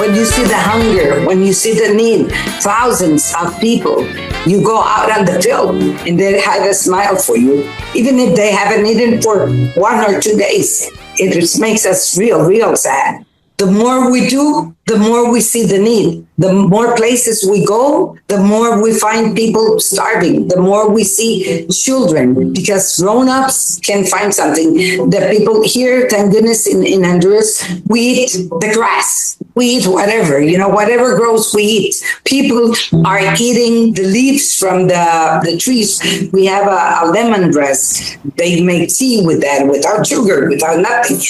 when you see the hunger, when you see the need, thousands of people, you go out on the field and they have a smile for you. Even if they haven't eaten for 1 or 2 days, it just makes us real sad. The more we do, the more we see the need. The more places we go, the more we find people starving. The more we see children, because grown-ups can find something. The people here, thank goodness, in Honduras, we eat the grass. We eat whatever, whatever grows, we eat. People are eating the leaves from the trees. We have a lemongrass. They make tea with that, without sugar, without nothing,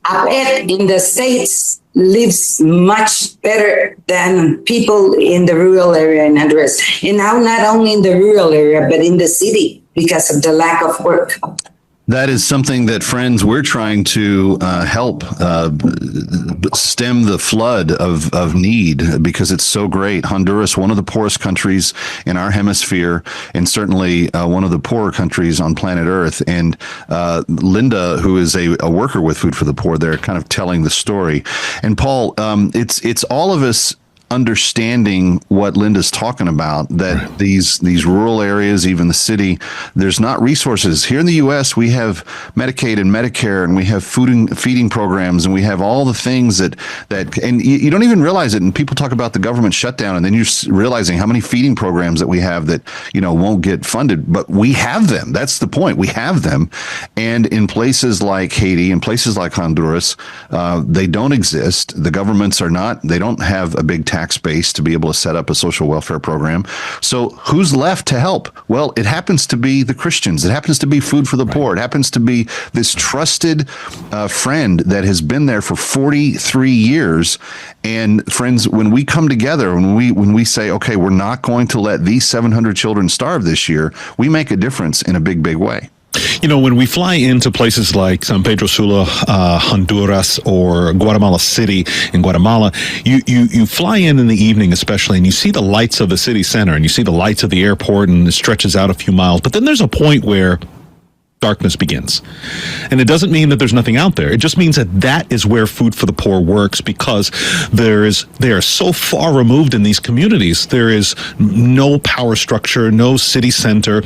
A pet in the States lives much better than people in the rural area in Honduras. And now not only in the rural area, but in the city because of the lack of work. That is something that, friends, we're trying to help stem the flood of need, because it's so great. Honduras, one of the poorest countries in our hemisphere, and certainly one of the poorer countries on planet Earth. And Linda, who is a worker with Food for the Poor, they're kind of telling the story. And Paul, it's all of us understanding what Linda's talking about, that these rural areas, even the city, there's not resources. Here in the U.S., we have Medicaid and Medicare, and we have feeding programs, and we have all the things that and you don't even realize it. And people talk about the government shutdown, and then you're realizing how many feeding programs that we have that, won't get funded, but we have them. That's the point. We have them. And in places like Haiti, in places like Honduras, they don't exist. The governments they don't have a big tax base to be able to set up a social welfare program. So who's left to help? Well, it happens to be the Christians. It happens to be Food for the Poor. It happens to be this trusted friend that has been there for 43 years. And friends, when we come together, when we say, okay, we're not going to let these 700 children starve this year, we make a difference in a big way. When we fly into places like San Pedro Sula, Honduras, or Guatemala City in Guatemala, you fly in the evening especially, and you see the lights of the city center, and you see the lights of the airport, and it stretches out a few miles. But then there's a point where darkness begins. And it doesn't mean that there's nothing out there. It just means that is where Food for the Poor works, because they are so far removed in these communities. There is no power structure, no city center,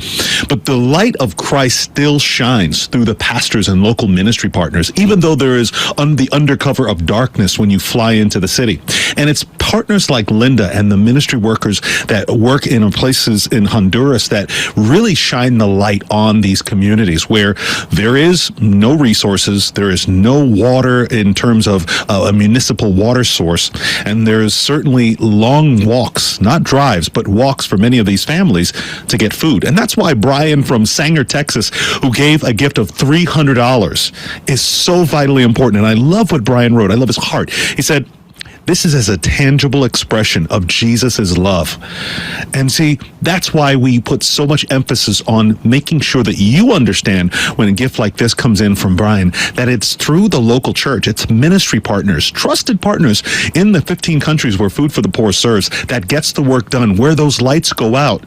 but the light of Christ still shines through the pastors and local ministry partners, even though there is the undercover of darkness when you fly into the city. And it's partners like Linda and the ministry workers that work in places in Honduras that really shine the light on these communities where there is no resources, there is no water in terms of a municipal water source, and there's certainly long walks, not drives, but walks for many of these families to get food. And that's why Brian from Sanger, Texas, who gave a gift of $300, is so vitally important. And I love what Brian wrote. I love his heart. He said, this is as a tangible expression of Jesus's love. And see, that's why we put so much emphasis on making sure that you understand when a gift like this comes in from Brian, that it's through the local church, it's ministry partners, trusted partners in the 15 countries where Food for the Poor serves, that gets the work done, where those lights go out.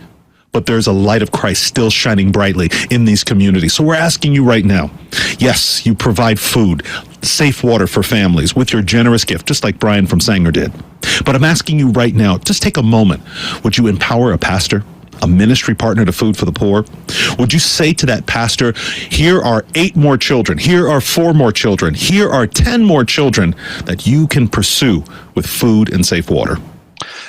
But there's a light of Christ still shining brightly in these communities. So we're asking you right now, yes, you provide food, safe water for families with your generous gift, just like Brian from Sanger did. But I'm asking you right now, just take a moment. Would you empower a pastor, a ministry partner to Food for the Poor? Would you say to that pastor, here are 8 more children, here are 4 more children, here are 10 more children that you can pursue with food and safe water?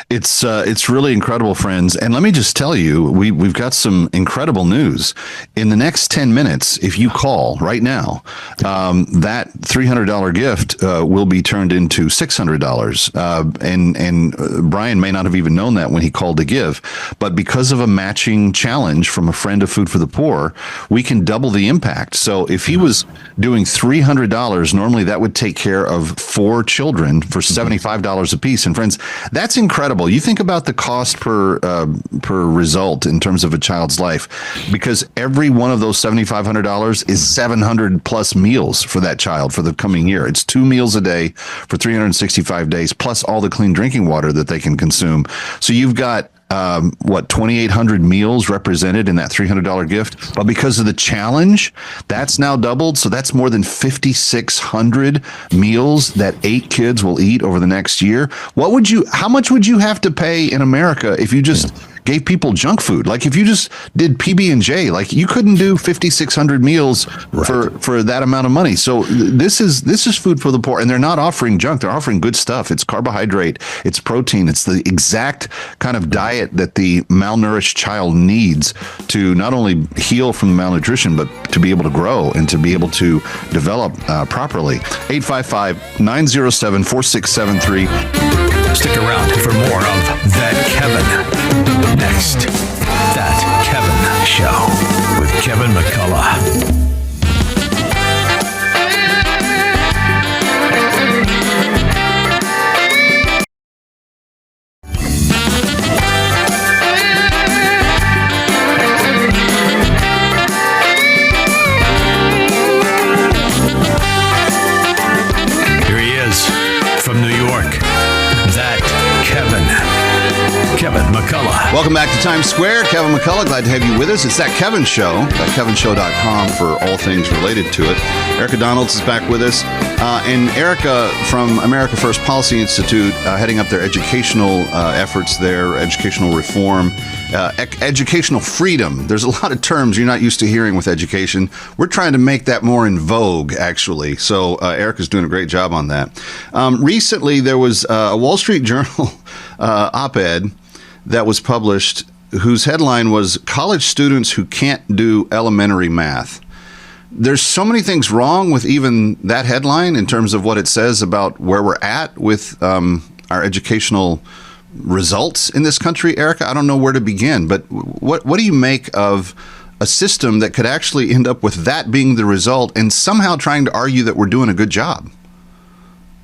It's really incredible, friends. And let me just tell you, we've got some incredible news. In the next 10 minutes, if you call right now, that $300 gift will be turned into $600. And Brian may not have even known that when he called to give. But because of a matching challenge from a friend of Food for the Poor, we can double the impact. So if he was doing $300, normally that would take care of 4 children for $75 a piece. And friends, that's incredible. You think about the cost per result in terms of a child's life, because every one of those $7,500 is 700 plus meals for that child for the coming year. It's 2 meals a day for 365 days, plus all the clean drinking water that they can consume. So you've got 2,800 meals represented in that $300 gift. But because of the challenge, that's now doubled. So that's more than 5,600 meals that 8 kids will eat over the next year. How much would you have to pay in America if you just gave people junk food? Like if you just did PB&J, like you couldn't do 5,600 meals for that amount of money. So this is food for the poor, and they're not offering junk. They're offering good stuff. It's carbohydrate, it's protein, it's the exact kind of diet that the malnourished child needs to not only heal from malnutrition, but to be able to grow and to be able to develop properly. 855-907-4673. Stick around for more of That Kevin. Next, That Kevin Show with Kevin McCullough. Here he is from New York. That Kevin McCullough. Welcome back to Times Square. Kevin McCullough, glad to have you with us. It's That Kevin Show, thatkevinshow.com for all things related to it. Erika Donalds is back with us. And Erika from America First Policy Institute, heading up their educational efforts there, educational reform, educational freedom. There's a lot of terms you're not used to hearing with education. We're trying to make that more in vogue, actually. So Erika's doing a great job on that. Recently, there was a Wall Street Journal op-ed that was published whose headline was "College Students Who Can't Do Elementary Math." There's so many things wrong with even that headline in terms of what it says about where we're at with our educational results in this country. Erika, I don't know where to begin, but what do you make of a system that could actually end up with that being the result and somehow trying to argue that we're doing a good job?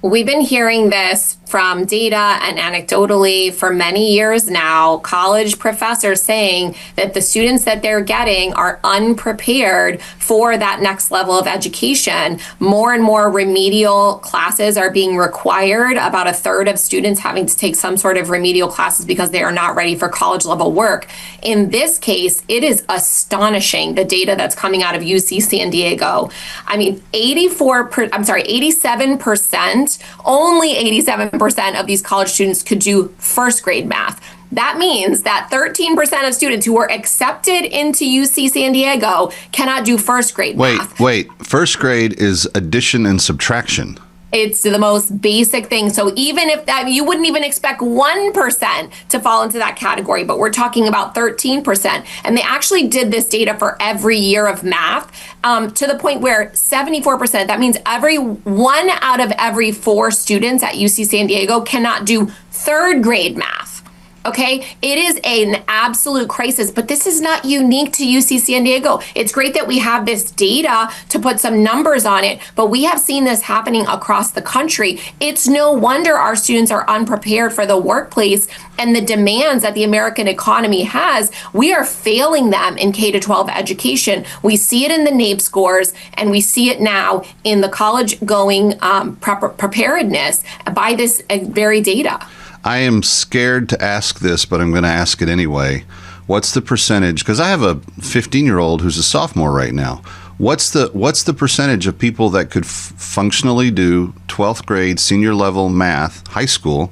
We've been hearing this from data and anecdotally for many years now, college professors saying that the students that they're getting are unprepared for that next level of education. More and more remedial classes are being required, about a third of students having to take some sort of remedial classes because they are not ready for college level work. In this case, it is astonishing, the data that's coming out of UC San Diego. I mean, 87%, only 87% of these college students could do first grade math. That means that 13% of students who were accepted into UC San Diego cannot do first grade math. Wait. First grade is addition and subtraction. It's the most basic thing. So even if that, you wouldn't even expect 1% to fall into that category, but we're talking about 13%. And they actually did this data for every year of math to the point where 74%, that means every 1 out of every 4 students at UC San Diego cannot do third grade math. Okay, it is an absolute crisis, but this is not unique to UC San Diego. It's great that we have this data to put some numbers on it, but we have seen this happening across the country. It's no wonder our students are unprepared for the workplace and the demands that the American economy has. We are failing them in K-12 education. We see it in the NAEP scores, and we see it now in the college-going preparedness by this very data. I am scared to ask this, but I'm going to ask it anyway. What's the percentage? Because I have a 15-year-old who's a sophomore right now. What's the percentage of people that could functionally do 12th grade senior level math, high school,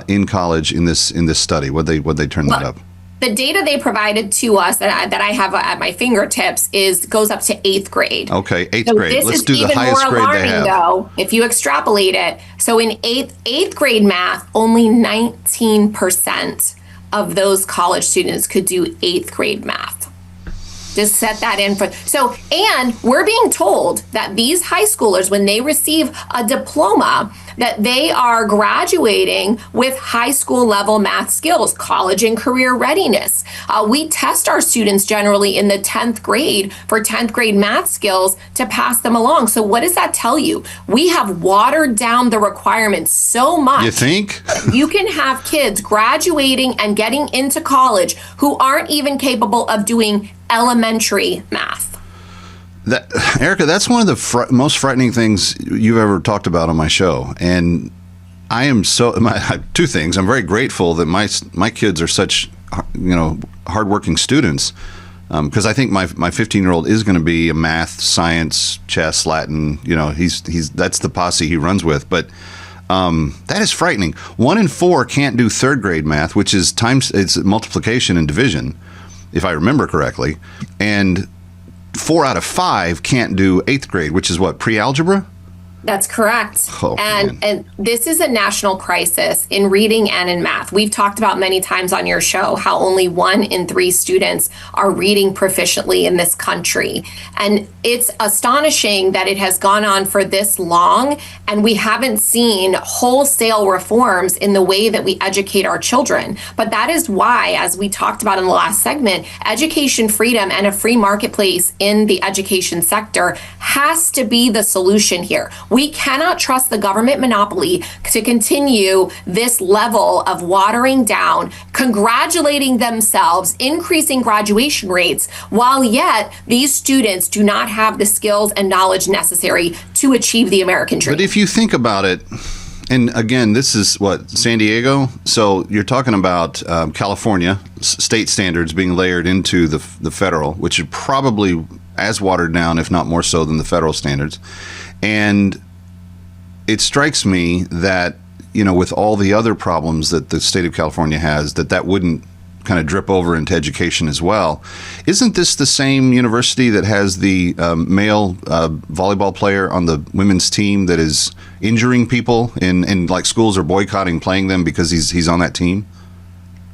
in college in this study? Would they turn that up? The data they provided to us that I have at my fingertips goes up to 8th grade. Okay, 8th grade. Let's do the highest grade they have. Though, if you extrapolate it, so in 8th grade math, only 19% of those college students could do 8th grade math. Just set that in and we're being told that these high schoolers, when they receive a diploma, that they are graduating with high school level math skills, college and career readiness. We test our students generally in the 10th grade for 10th grade math skills to pass them along. So what does that tell you? We have watered down the requirements so much. You think? You can have kids graduating and getting into college who aren't even capable of doing elementary math. Erika, that's one of the most frightening things you've ever talked about on my show. And I am two things. I'm very grateful that my kids are such, hardworking students, because I think my 15-year-old is going to be a math, science, chess, Latin. He's that's the posse he runs with. But that is frightening. 1 in 4 can't do third grade math, which is it's multiplication and division, if I remember correctly, and 4 out of 5 can't do 8th grade, which is what, pre-algebra? That's correct. Oh, and this is a national crisis in reading and in math. We've talked about many times on your show how only 1 in 3 students are reading proficiently in this country. And it's astonishing that it has gone on for this long and we haven't seen wholesale reforms in the way that we educate our children. But that is why, as we talked about in the last segment, education freedom and a free marketplace in the education sector has to be the solution here. We cannot trust the government monopoly to continue this level of watering down, congratulating themselves, increasing graduation rates, while yet these students do not have the skills and knowledge necessary to achieve the American dream. But if you think about it, and again, this is what, San Diego? So you're talking about California, state standards being layered into the federal, which is probably as watered down, if not more so, than the federal standards. And it strikes me that, with all the other problems that the state of California has, that wouldn't kind of drip over into education as well. Isn't this the same university that has the male volleyball player on the women's team that is injuring people and like schools are boycotting playing them because he's on that team?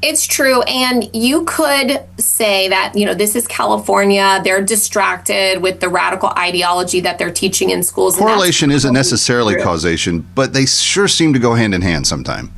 It's true. And you could say that, this is California. They're distracted with the radical ideology that they're teaching in schools. Correlation isn't necessarily causation, but they sure seem to go hand in hand sometime.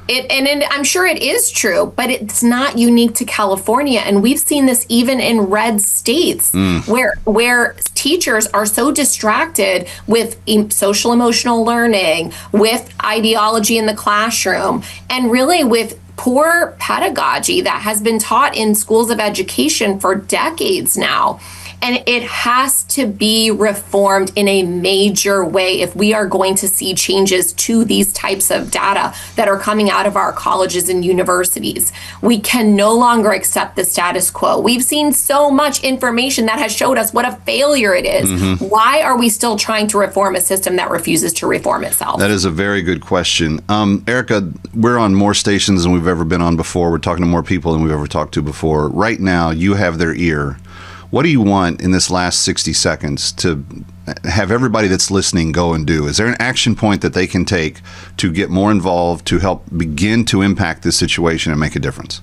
And I'm sure it is true, but it's not unique to California. And we've seen this even in red states where teachers are so distracted with social emotional learning, with ideology in the classroom, and really with poor pedagogy that has been taught in schools of education for decades now. And it has to be reformed in a major way if we are going to see changes to these types of data that are coming out of our colleges and universities. We can no longer accept the status quo. We've seen so much information that has showed us what a failure it is. Mm-hmm. Why are we still trying to reform a system that refuses to reform itself? That is a very good question. Erika, we're on more stations than we've ever been on before. We're talking to more people than we've ever talked to before. Right now, you have their ear. What do you want in this last 60 seconds to have everybody that's listening go and do? Is there an action point that they can take to get more involved, to help begin to impact this situation and make a difference?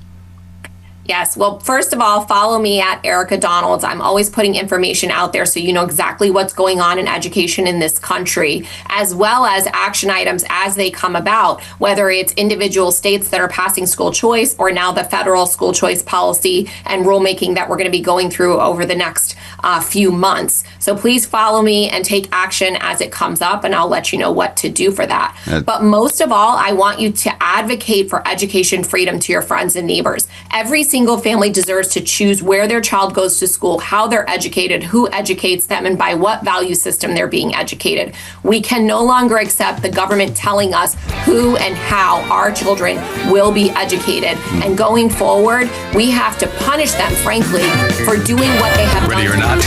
Yes. Well, first of all, follow me at Erika Donalds. I'm always putting information out there so you know exactly what's going on in education in this country, as well as action items as they come about, whether it's individual states that are passing school choice or now the federal school choice policy and rulemaking that we're going to be going through over the next few months. So please follow me and take action as it comes up, and I'll let you know what to do for that. But most of all, I want you to advocate for education freedom to your friends and neighbors. Every single family deserves to choose where their child goes to school, how they're educated, who educates them, and by what value system they're being educated. We can no longer accept the government telling us who and how our children will be educated. And going forward, we have to punish them, frankly, for doing what they have done. Ready or not,